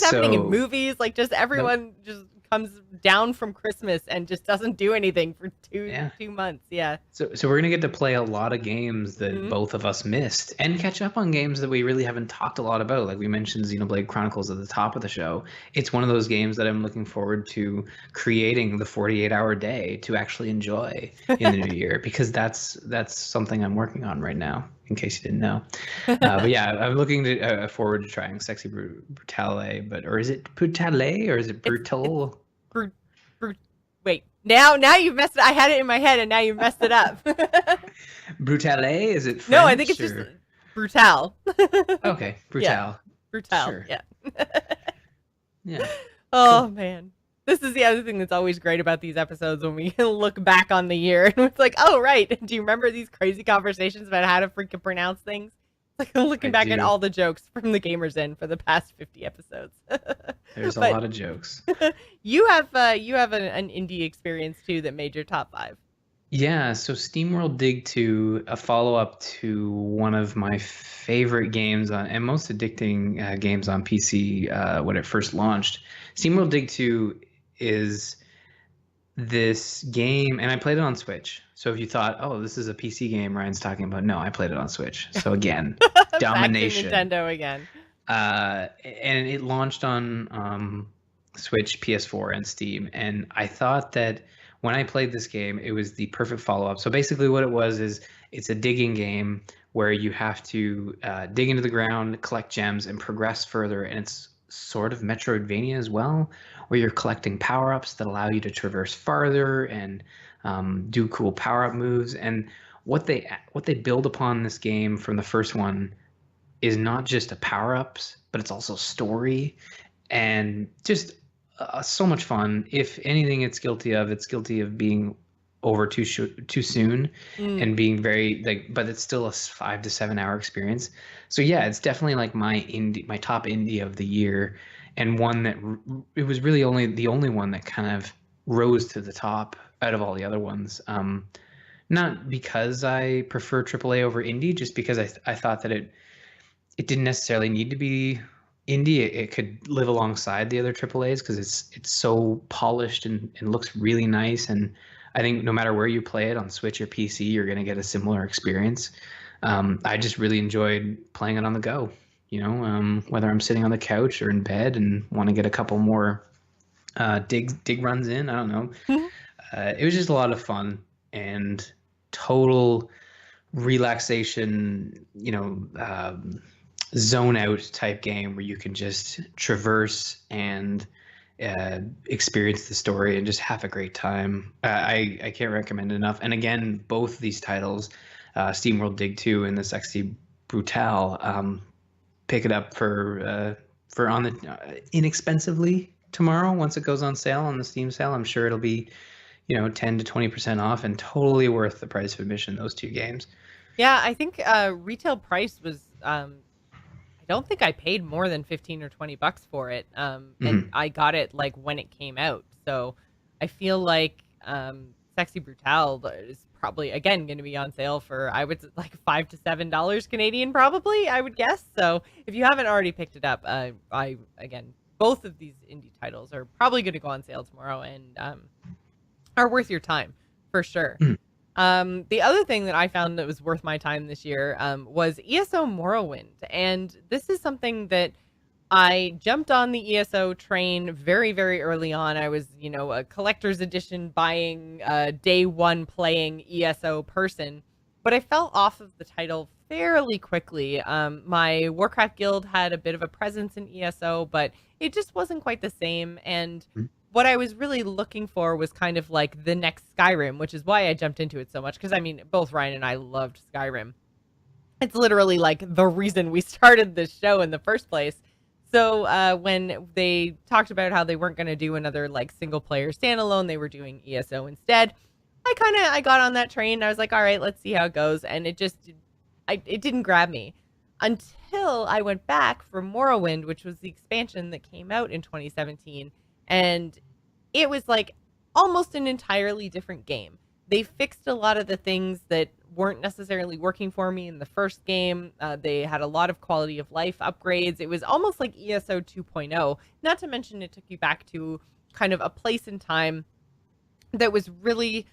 [SPEAKER 1] happening in movies. Just everyone just comes down from Christmas and just doesn't do anything for two months. Yeah.
[SPEAKER 2] So we're gonna get to play a lot of games that both of us missed, and catch up on games that we really haven't talked a lot about. Like we mentioned Xenoblade Chronicles at the top of the show. It's one of those games that I'm looking forward to creating the 48-hour day to actually enjoy in the new year, because that's something I'm working on right now, in case you didn't know. But yeah, I'm looking forward to trying Sexy Brutale, or is it Brutale or is it Brutal?
[SPEAKER 1] Wait, now you've messed it. I had it in my head and now you've messed it up.
[SPEAKER 2] Brutale? Is it French?
[SPEAKER 1] No, I think it's just Brutale.
[SPEAKER 2] Okay, Brutale.
[SPEAKER 1] Yeah. Brutale. Sure. Yeah.
[SPEAKER 2] Yeah.
[SPEAKER 1] Oh, cool. Man. This is the other thing that's always great about these episodes, when we look back on the year and it's oh, right. Do you remember these crazy conversations about how to freaking pronounce things? Looking back at all the jokes from the Gamers Inn for the past 50 episodes.
[SPEAKER 2] There's a lot of jokes.
[SPEAKER 1] You have an indie experience too that made your top 5.
[SPEAKER 2] Yeah, so Steamworld Dig 2, a follow-up to one of my favorite games and most addicting games on PC when it first launched. Steamworld Dig 2 is this game, and I played it on Switch. So if you thought, oh, this is a PC game Ryan's talking about, no, I played it on Switch. So again, domination.
[SPEAKER 1] Back to Nintendo again.
[SPEAKER 2] And it launched on Switch, PS4, and Steam. And I thought that when I played this game, it was the perfect follow-up. So basically what it was is it's a digging game where you have to dig into the ground, collect gems, and progress further. And it's sort of Metroidvania as well, where you're collecting power-ups that allow you to traverse farther and do cool power-up moves. And what they build upon this game from the first one is not just the power-ups, but it's also story and just so much fun. If anything it's guilty of being over too soon and being very but it's still a 5 to 7 hour experience. So yeah, it's definitely my top indie of the year, and one that it was really the only one that kind of rose to the top out of all the other ones. Not because I prefer AAA over indie, just because I thought that it didn't necessarily need to be indie. It could live alongside the other AAAs because it's so polished and looks really nice. And I think no matter where you play it on Switch or PC, you're going to get a similar experience. I just really enjoyed playing it on the go. Whether I'm sitting on the couch or in bed and want to get a couple more dig runs in. I don't know. It was just a lot of fun and total relaxation, zone out type game where you can just traverse and experience the story and just have a great time. I can't recommend it enough. And again, both these titles, Steamworld Dig 2 and this XC Brutale, pick it up for on the inexpensively tomorrow once it goes on sale on the Steam sale. I'm sure it'll be 10 to 20% off and totally worth the price of admission, those two games.
[SPEAKER 1] Yeah, I think retail price was I don't think I paid more than 15 or 20 bucks for it. And I got it like when it came out. So I feel like Sexy Brutale is probably again going to be on sale for I would like $5 to $7 Canadian probably, I would guess. So if you haven't already picked it up, I again both of these indie titles are probably going to go on sale tomorrow and are worth your time for sure. The other thing that I found that was worth my time this year was ESO Morrowind. And this is something that I jumped on the ESO train very, very early on. I was, a collector's edition buying, day one playing ESO person. But I fell off of the title fairly quickly. My Warcraft guild had a bit of a presence in ESO, but it just wasn't quite the same. And what I was really looking for was kind of like the next Skyrim, which is why I jumped into it so much. Because, I mean, both Ryan and I loved Skyrim. It's literally like the reason we started this show in the first place. So when they talked about how they weren't going to do another like single player standalone, they were doing ESO instead. I got on that train. I was like, all right, let's see how it goes. And it didn't grab me until I went back for Morrowind, which was the expansion that came out in 2017. And it was like almost an entirely different game. They fixed a lot of the things that weren't necessarily working for me in the first game. They had a lot of quality of life upgrades. It was almost like ESO 2.0, not to mention it took you back to kind of a place in time that was really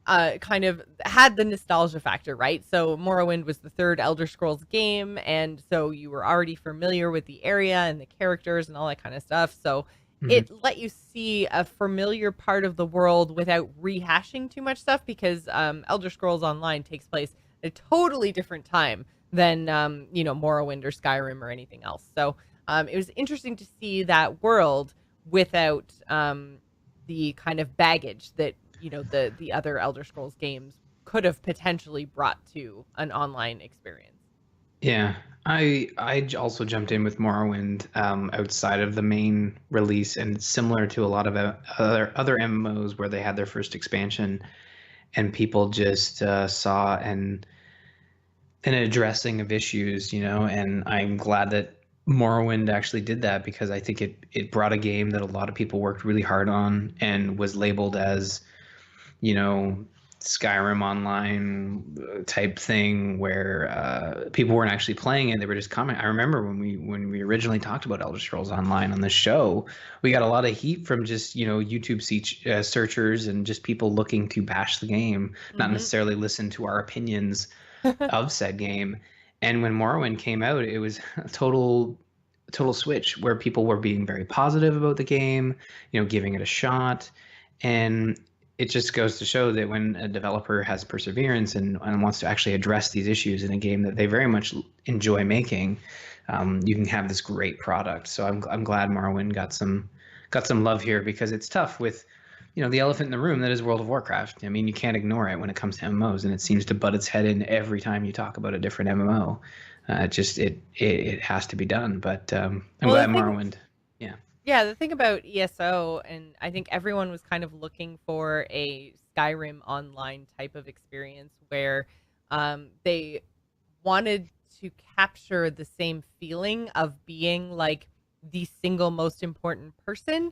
[SPEAKER 1] kind of had the nostalgia factor, right? So Morrowind was the third Elder Scrolls game, and so you were already familiar with the area and the characters and all that kind of stuff. So it let you see a familiar part of the world without rehashing too much stuff because Elder Scrolls Online takes place at a totally different time than, Morrowind or Skyrim or anything else. So it was interesting to see that world without the kind of baggage that, the other Elder Scrolls games could have potentially brought to an online experience.
[SPEAKER 2] Yeah, I also jumped in with Morrowind outside of the main release, and it's similar to a lot of other MMOs where they had their first expansion, and people just saw an addressing of issues, and I'm glad that Morrowind actually did that because I think it brought a game that a lot of people worked really hard on and was labeled as, Skyrim Online type thing where people weren't actually playing it; they were just commenting. I remember when we originally talked about Elder Scrolls Online on the show, we got a lot of heat from just YouTube searchers and just people looking to bash the game, not necessarily listen to our opinions of said game. And when Morrowind came out, it was a total switch where people were being very positive about the game, giving it a shot, and it just goes to show that when a developer has perseverance and wants to actually address these issues in a game that they very much enjoy making, you can have this great product. So I'm glad Morrowind got some love here because it's tough with, the elephant in the room that is World of Warcraft. I mean, you can't ignore it when it comes to MMOs, and it seems to butt its head in every time you talk about a different MMO. It has to be done. But I'm glad Morrowind. Yeah.
[SPEAKER 1] Yeah, the thing about ESO, and I think everyone was kind of looking for a Skyrim Online type of experience where they wanted to capture the same feeling of being like the single most important person,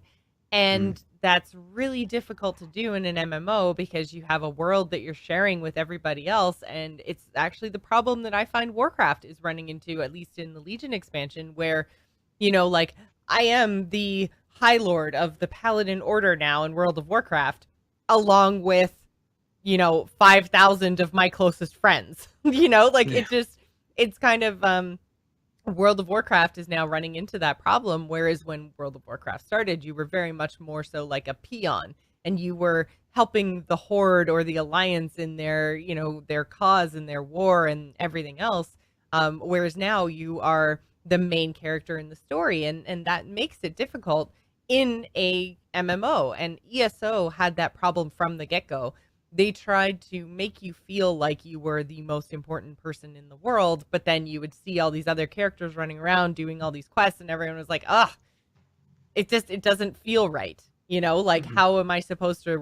[SPEAKER 1] and that's really difficult to do in an MMO because you have a world that you're sharing with everybody else. And it's actually the problem that I find Warcraft is running into, at least in the Legion expansion, where, like, I am the High Lord of the Paladin Order now in World of Warcraft, along with, 5,000 of my closest friends. It's kind of, World of Warcraft is now running into that problem, whereas when World of Warcraft started, you were very much more so like a peon, and you were helping the Horde or the Alliance in their, their cause and their war and everything else. Whereas now you are the main character in the story, and that makes it difficult in a MMO. And ESO had that problem from the get-go. They tried to make you feel like you were the most important person in the world, but then you would see all these other characters running around doing all these quests, and everyone was like, ugh, it doesn't feel right. How am I supposed to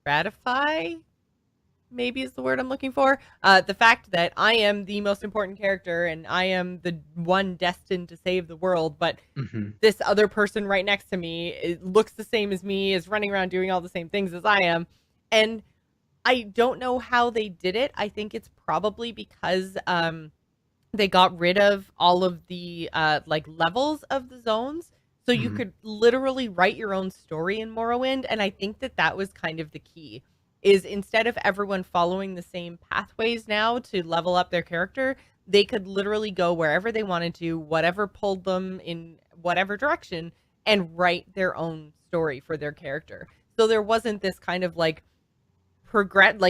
[SPEAKER 1] ratify, maybe is the word I'm looking for, the fact that I am the most important character and I am the one destined to save the world, but this other person right next to me, it looks the same as me, is running around doing all the same things as I am. And I don't know how they did it. I think it's probably because they got rid of all of the levels of the zones. So you could literally write your own story in Morrowind. And I think that was kind of the key, is instead of everyone following the same pathways now to level up their character, they could literally go wherever they wanted to, whatever pulled them in whatever direction, and write their own story for their character. So there wasn't this kind of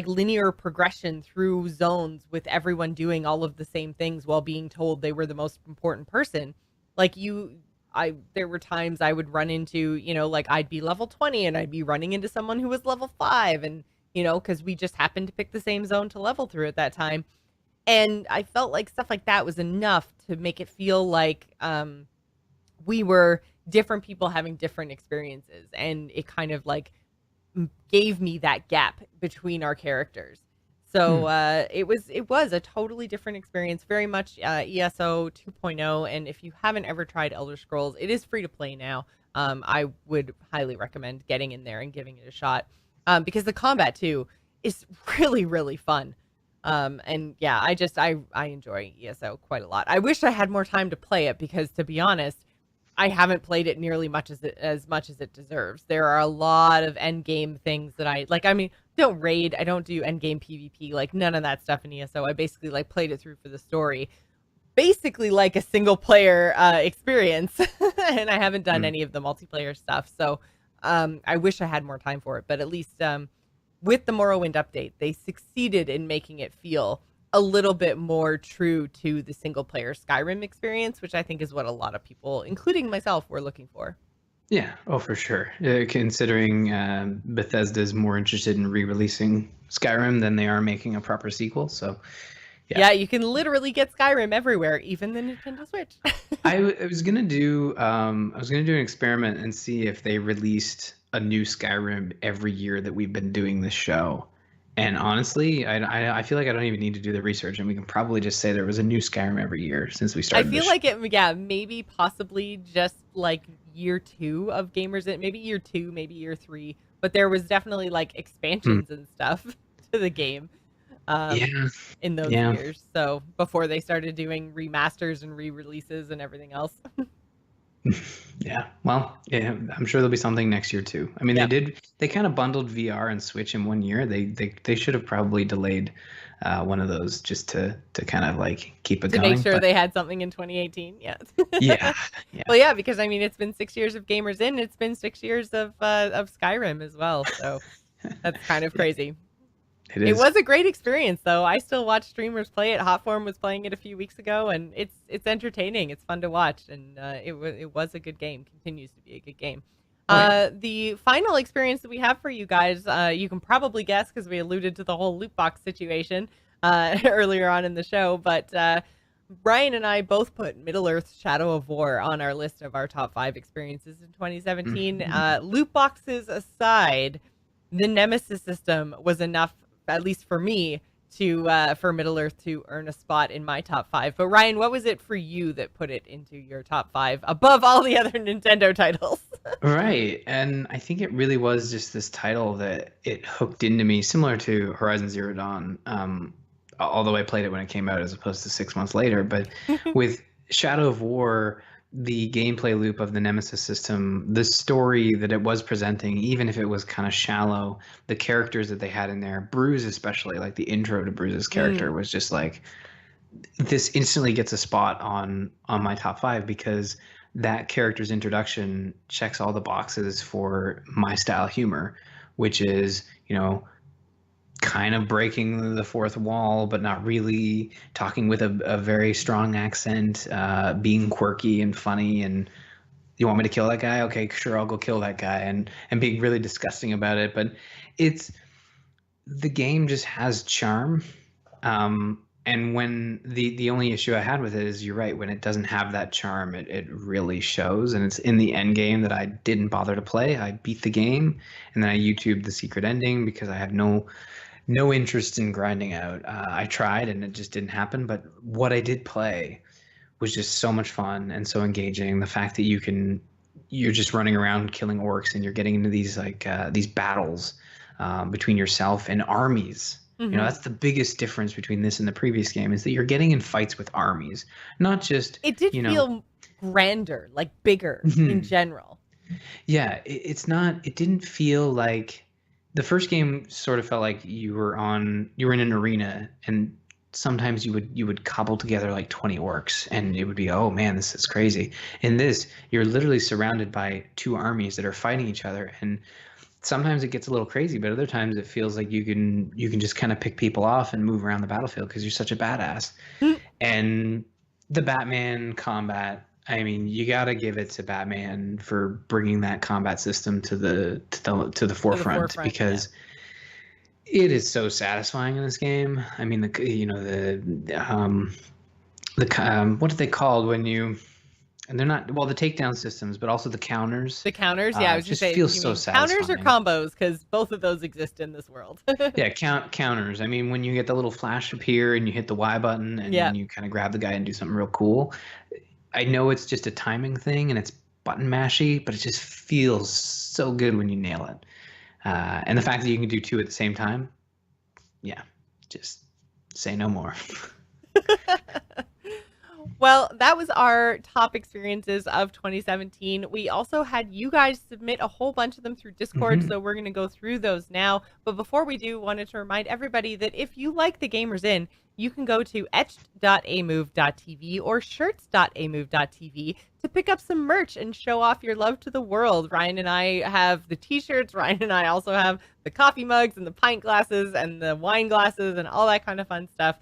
[SPEAKER 1] linear progression through zones with everyone doing all of the same things while being told they were the most important person. There were times I would run into, I'd be level 20 and I'd be running into someone who was level 5, and, because we just happened to pick the same zone to level through at that time. And I felt like stuff like that was enough to make it feel like we were different people having different experiences, and it kind of gave me that gap between our characters. So it was a totally different experience, very much ESO 2.0. And if you haven't ever tried Elder Scrolls, it is free to play now. I would highly recommend getting in there and giving it a shot, because the combat too is really, really fun. And yeah, I enjoy ESO quite a lot. I wish I had more time to play it, because to be honest, I haven't played it nearly as much as it deserves. There are a lot of end game things that I like. I mean, don't raid. I don't do end game PvP. None of that stuff in ESO. I basically played it through for the story, basically like a single player experience. And I haven't done any of the multiplayer stuff. So I wish I had more time for it. But at least with the Morrowind update, they succeeded in making it feel a little bit more true to the single player Skyrim experience, which I think is what a lot of people, including myself, were looking for.
[SPEAKER 2] Yeah, for sure. Considering Bethesda's more interested in re-releasing Skyrim than they are making a proper sequel. So
[SPEAKER 1] yeah, you can literally get Skyrim everywhere, even the Nintendo Switch.
[SPEAKER 2] I was gonna do an experiment and see if they released a new Skyrim every year that we've been doing this show. And honestly, I feel like I don't even need to do the research, and we can probably just say there was a new Skyrim every year since we started.
[SPEAKER 1] I feel like maybe possibly just year 2 of Gamers, maybe year 2, maybe year 3, but there was definitely expansions and stuff to the game in those years. So before they started doing remasters and re-releases and everything else.
[SPEAKER 2] Yeah, well, yeah, I'm sure there'll be something next year too. I mean, they kind of bundled VR and Switch in one year. They should have probably delayed one of those just to kind of keep it going.
[SPEAKER 1] To make sure they had something in 2018. Yeah.
[SPEAKER 2] Yeah.
[SPEAKER 1] Well, yeah, because I mean, it's been 6 years of Gamers In. It's been 6 years of Skyrim as well. So that's kind of crazy. It was a great experience, though. I still watch streamers play it. Hotform was playing it a few weeks ago, and it's entertaining. It's fun to watch, and it was a good game. Continues to be a good game. The final experience that we have for you guys, you can probably guess because we alluded to the whole loot box situation earlier on in the show, but Brian and I both put Middle-earth's Shadow of War on our list of our top 5 experiences in 2017. Loot boxes aside, the Nemesis system was enough, at least for me, for Middle Earth to earn a spot in my top 5. But Ryan, what was it for you that put it into your top 5 above all the other Nintendo titles?
[SPEAKER 2] Right. And I think it really was just this title that it hooked into me, similar to Horizon Zero Dawn. Although I played it when it came out as opposed to 6 months later. But with Shadow of War, the gameplay loop of the Nemesis system, the story that it was presenting, even if it was kind of shallow, the characters that they had in there, Bruce especially, like the intro to Bruce's character was just like, this instantly gets a spot on my top 5 because that character's introduction checks all the boxes for my style humor, which is, kind of breaking the fourth wall, but not really, talking with a very strong accent, being quirky and funny, and you want me to kill that guy? Okay, sure, I'll go kill that guy, and being really disgusting about it. But the game just has charm. And when the only issue I had with it is, you're right, when it doesn't have that charm, it really shows. And it's in the end game that I didn't bother to play. I beat the game, and then I YouTubed the secret ending because I had no interest in grinding out. I tried, and it just didn't happen. But what I did play was just so much fun and so engaging. The fact that you're just running around killing orcs, and you're getting into these these battles between yourself and armies. Mm-hmm. That's the biggest difference between this and the previous game, is that you're getting in fights with armies, not just.
[SPEAKER 1] It did feel grander, like bigger in general.
[SPEAKER 2] Yeah, it didn't feel like. The first game sort of felt like you were in an arena, and sometimes you would cobble together like 20 orcs, and it would be, oh man, this is crazy. In this, you're literally surrounded by 2 armies that are fighting each other, and sometimes it gets a little crazy, but other times it feels like you can just kind of pick people off and move around the battlefield because you're such a badass. And the Batman combat, I mean, you got to give it to Batman for bringing that combat system to the forefront, because it is so satisfying in this game. I mean, what are they called when you? And they're not, well, the takedown systems, but also the counters.
[SPEAKER 1] The counters, yeah, I was just saying.
[SPEAKER 2] Feels so satisfying.
[SPEAKER 1] Counters or combos, because both of those exist in this world.
[SPEAKER 2] Yeah, counters. I mean, when you get the little flash appear and you hit the Y button and then you kind of grab the guy and do something real cool. I know it's just a timing thing and it's button mashy, but it just feels so good when you nail it. And the fact that you can do 2 at the same time, yeah, just say no more.
[SPEAKER 1] Well, that was our top experiences of 2017. We also had you guys submit a whole bunch of them through Discord, so we're going to go through those now. But before we do, wanted to remind everybody that if you like The Gamers In, you can go to etched.amove.tv or shirts.amove.tv to pick up some merch and show off your love to the world. Ryan and I have the t-shirts. Ryan and I also have the coffee mugs and the pint glasses and the wine glasses and all that kind of fun stuff.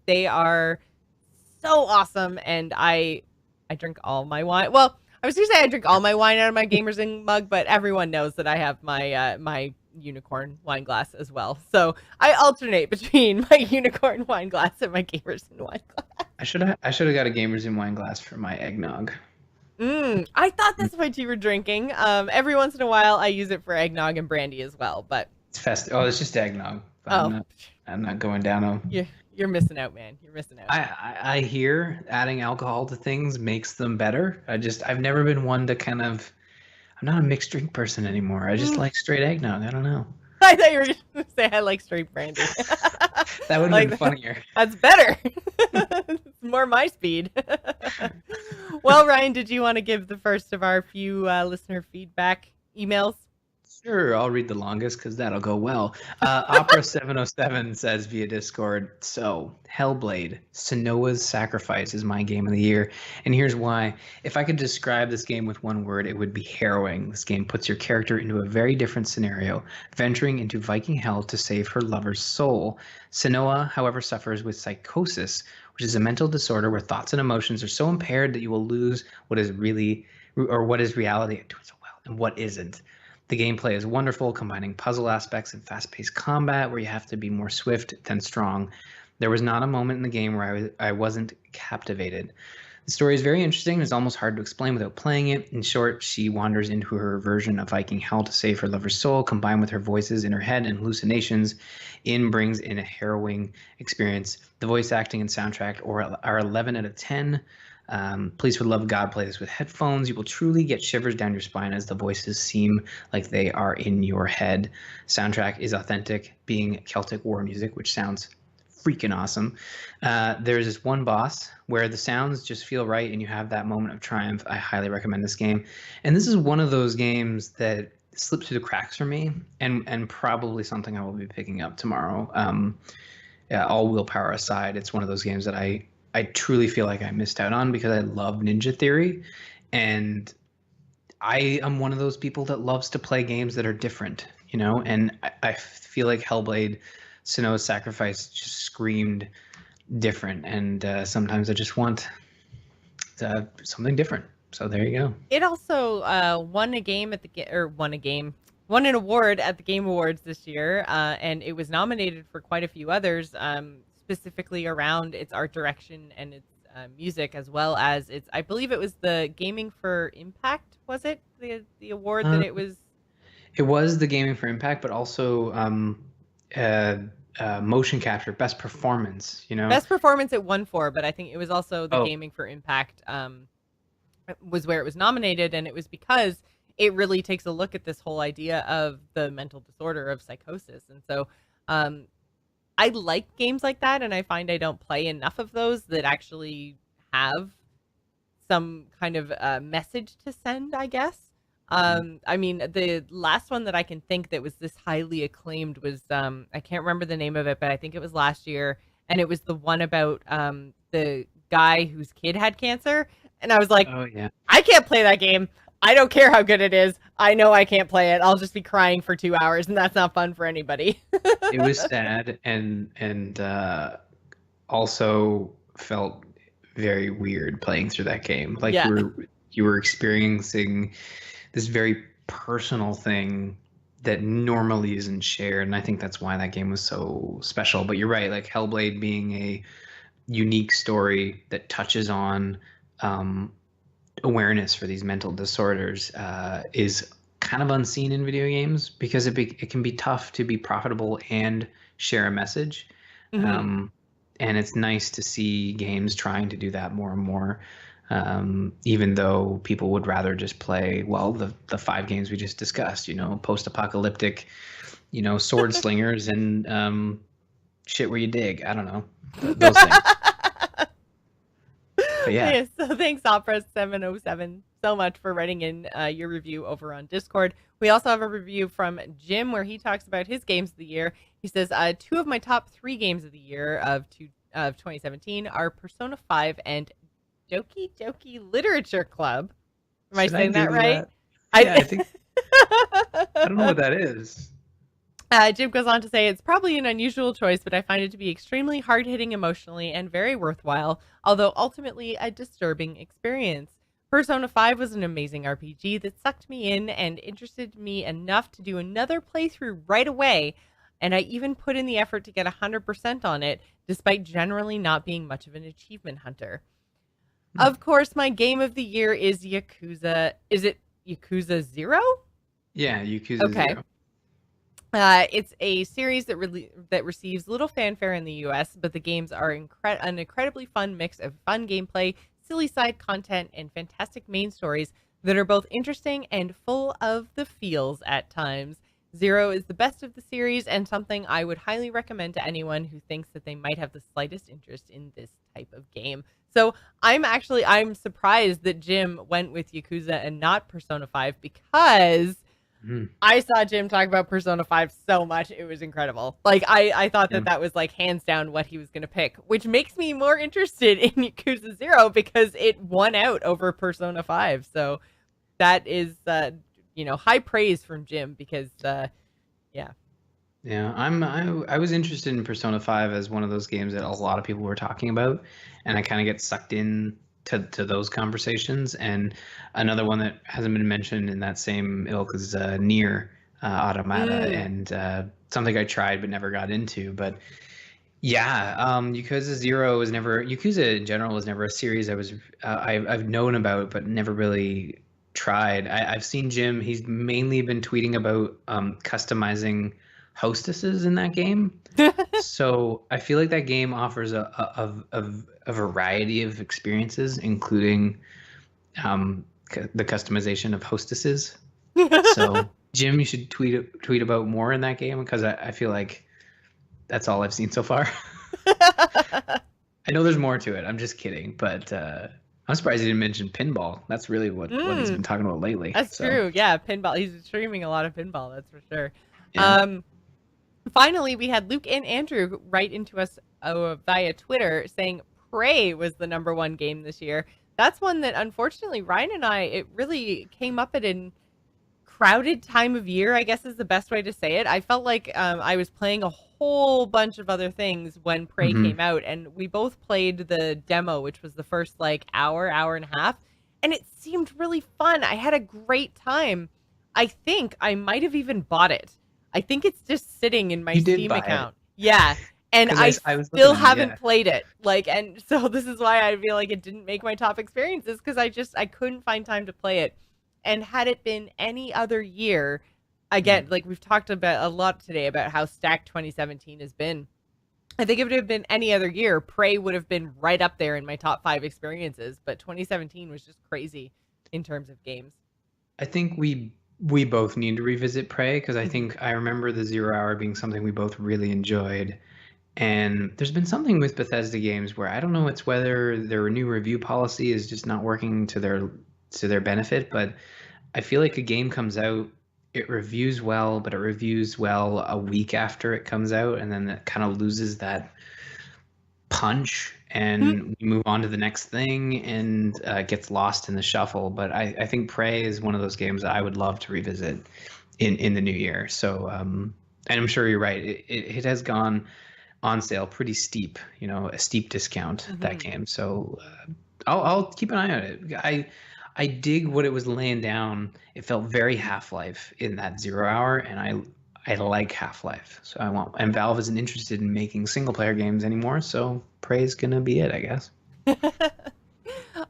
[SPEAKER 1] They are so awesome, and I drink all my wine. Well, I was gonna say I drink all my wine out of my Gamers In mug, but everyone knows that I have my my unicorn wine glass as well. So I alternate between my unicorn wine glass and my Gamers In wine glass.
[SPEAKER 2] I should have got a Gamers In wine glass for my eggnog.
[SPEAKER 1] I thought that's what you were drinking. Every once in a while, I use it for eggnog and brandy as well, but
[SPEAKER 2] it's festive. Oh, it's just eggnog. I'm not going down.
[SPEAKER 1] You're missing out, man. You're missing out.
[SPEAKER 2] I hear adding alcohol to things makes them better. I've never been one to kind of. I'm not a mixed drink person anymore. I just like straight eggnog. I don't know.
[SPEAKER 1] I thought you were going to say I like straight brandy.
[SPEAKER 2] That would have been funnier.
[SPEAKER 1] That's better. It's more my speed. Well, Ryan, did you want to give the first of our few listener feedback emails?
[SPEAKER 2] Sure, I'll read the longest because that'll go well. Opera707 says via Discord, so Hellblade, Senua's Sacrifice is my game of the year. And here's why. If I could describe this game with one word, it would be harrowing. This game puts your character into a very different scenario, venturing into Viking hell to save her lover's soul. Senua, however, suffers with psychosis, which is a mental disorder where thoughts and emotions are so impaired that you will lose what is reality doing so well and what isn't. The gameplay is wonderful, combining puzzle aspects and fast-paced combat where you have to be more swift than strong. There was not a moment in the game where I wasn't captivated. The story is very interesting. It's almost hard to explain without playing it. In short, she wanders into her version of Viking hell to save her lover's soul. Combined with her voices in her head and hallucinations, brings in a harrowing experience. The voice acting and soundtrack are 11 out of 10. Please, for the love of God, play this with headphones. You will truly get shivers down your spine as the voices seem like they are in your head. Soundtrack is authentic, being Celtic war music, which sounds freaking awesome. There's this one boss where the sounds just feel right and you have that moment of triumph. I highly recommend this game. And this is one of those games that slipped through the cracks for me, and probably something I will be picking up tomorrow. All willpower aside, it's one of those games that I truly feel like I missed out on because I love Ninja Theory, and I am one of those people that loves to play games that are different, and I feel like Hellblade Senua's Sacrifice just screamed different, and sometimes I just want something different. So there you go.
[SPEAKER 1] It also won an award at the Game Awards this year, and it was nominated for quite a few others, specifically around its art direction and its music, as well as its. I believe it was the Gaming for Impact. Was it the award that it was?
[SPEAKER 2] It was the Gaming for Impact, but also motion capture, best performance.
[SPEAKER 1] Best performance it won for, but I think it was also the Gaming for Impact. Was where it was nominated, and it was because it really takes a look at this whole idea of the mental disorder of psychosis. And so I like games like that, and I find I don't play enough of those that actually have some kind of message to send, I guess. I mean, the last one that I can think that was this highly acclaimed was I can't remember the name of it, but I think it was last year, and it was the one about the guy whose kid had cancer. And I was like, oh, yeah. I can't play that game. I don't care how good it is. I know I can't play it. I'll just be crying for 2 hours, and that's not fun for anybody.
[SPEAKER 2] It was sad, and also felt very weird playing through that game. Like you were experiencing this very personal thing that normally isn't shared, and I think that's why that game was so special. But you're right, like Hellblade being a unique story that touches on awareness for these mental disorders is kind of unseen in video games because it can be tough to be profitable and share a message. Mm-hmm. And it's nice to see games trying to do that more and more, even though people would rather just play, well, the 5 games we just discussed, post-apocalyptic, sword slingers and shit where you dig. I don't know. Those things. Yeah.
[SPEAKER 1] So thanks, Opera707, so much for writing in your review over on Discord. We also have a review from Jim where he talks about his games of the year. He says, 2 of my top 3 games of the year of 2017 are Persona 5 and Doki Doki Literature Club. Am I saying that right?
[SPEAKER 2] I think. I don't know what that is.
[SPEAKER 1] Jim goes on to say, it's probably an unusual choice, but I find it to be extremely hard-hitting emotionally and very worthwhile, although ultimately a disturbing experience. Persona 5 was an amazing RPG that sucked me in and interested me enough to do another playthrough right away, and I even put in the effort to get 100% on it, despite generally not being much of an achievement hunter. Of course, my game of the year is Yakuza. Is it Yakuza 0?
[SPEAKER 2] Yeah, Yakuza 0.
[SPEAKER 1] It's a series that receives little fanfare in the US, but the games are an incredibly fun mix of fun gameplay, silly side content, and fantastic main stories that are both interesting and full of the feels at times. 0 is the best of the series and something I would highly recommend to anyone who thinks that they might have the slightest interest in this type of game. So I'm surprised that Jim went with Yakuza and not Persona 5 because I saw Jim talk about Persona 5 so much. It was incredible. Like, I thought that was, like, hands down what he was going to pick, which makes me more interested in Yakuza 0 because it won out over Persona 5. So that is, high praise from Jim because, yeah.
[SPEAKER 2] Yeah, I was interested in Persona 5 as one of those games that a lot of people were talking about, and I kind of get sucked in to those conversations. And another one that hasn't been mentioned in that same ilk is Nier Automata, and something I tried but never got into. But Yeah, Yakuza in general was never a series I've known about but never really tried. I've seen Jim. He's mainly been tweeting about customizing hostesses in that game. So I feel like that game offers a variety of experiences, including the customization of hostesses. So Jim, you should tweet about more in that game, because I feel like that's all I've seen so far. I know there's more to it. I'm just kidding, but I'm surprised he didn't mention pinball. That's really what he's been talking about lately.
[SPEAKER 1] That's true. Yeah, pinball. He's streaming a lot of pinball. That's for sure.
[SPEAKER 2] Yeah.
[SPEAKER 1] Finally, we had Luke and Andrew write into us via Twitter saying Prey was the #1 game this year. That's one that, unfortunately, Ryan and it really came up at a crowded time of year, I guess is the best way to say it. I felt like I was playing a whole bunch of other things when Prey came out, and we both played the demo, which was the first hour and a half, and it seemed really fun. I had a great time. I think I might have even bought it. I think it's just sitting in my Steam account. Yeah. And I still haven't played it. And so this is why I feel like it didn't make my top experiences, because I couldn't find time to play it. And had it been any other year, again, we've talked about a lot today about how stacked 2017 has been. I think if it had been any other year, Prey would have been right up there in my top 5 experiences. But 2017 was just crazy in terms of games.
[SPEAKER 2] I think we both need to revisit Prey, because I think I remember the 0 hour being something we both really enjoyed. And there's been something with Bethesda games where I don't know, it's whether their new review policy is just not working to their benefit, but I feel like a game comes out, it reviews well, but it reviews well a week after it comes out, and then it kind of loses that punch, and we move on to the next thing, and gets lost in the shuffle. But I think Prey is one of those games that I would love to revisit in the new year. So, and I'm sure you're right. It has gone on sale pretty steep, a steep discount, that game. So I'll keep an eye on it. I dig what it was laying down. It felt very Half-Life in that 0 hour, and I like Half-Life. So and Valve isn't interested in making single player games anymore, so Prey's gonna be it, I guess.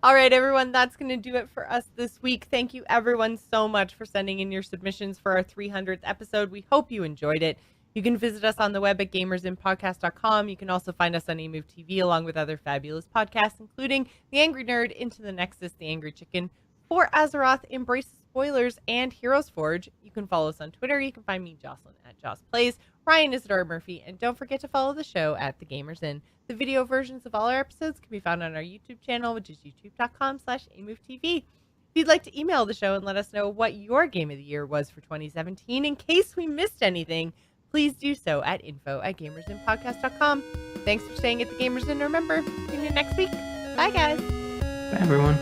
[SPEAKER 1] All right, everyone, that's going to do it for us this week. Thank you, everyone, so much for sending in your submissions for our 300th episode. We hope you enjoyed it. You can visit us on the web at gamersinpodcast.com. You can also find us on eMove TV along with other fabulous podcasts, including The Angry Nerd, Into the Nexus, The Angry Chicken, For Azeroth, Embrace Spoilers, and Heroes Forge. You can follow us on Twitter. You can find me, Jocelyn, at Joss Plays. Ryan is at Murphy, and don't forget to follow the show at The Gamers Inn. The video versions of all our episodes can be found on our YouTube channel, which is youtube.com/eMoveTV. If you'd like to email the show and let us know what your game of the year was for 2017, in case we missed anything, please do so at info@gamersinpodcast.com. Thanks for staying at The Gamers Inn. Remember, tune in next week. Bye, guys.
[SPEAKER 2] Bye, everyone.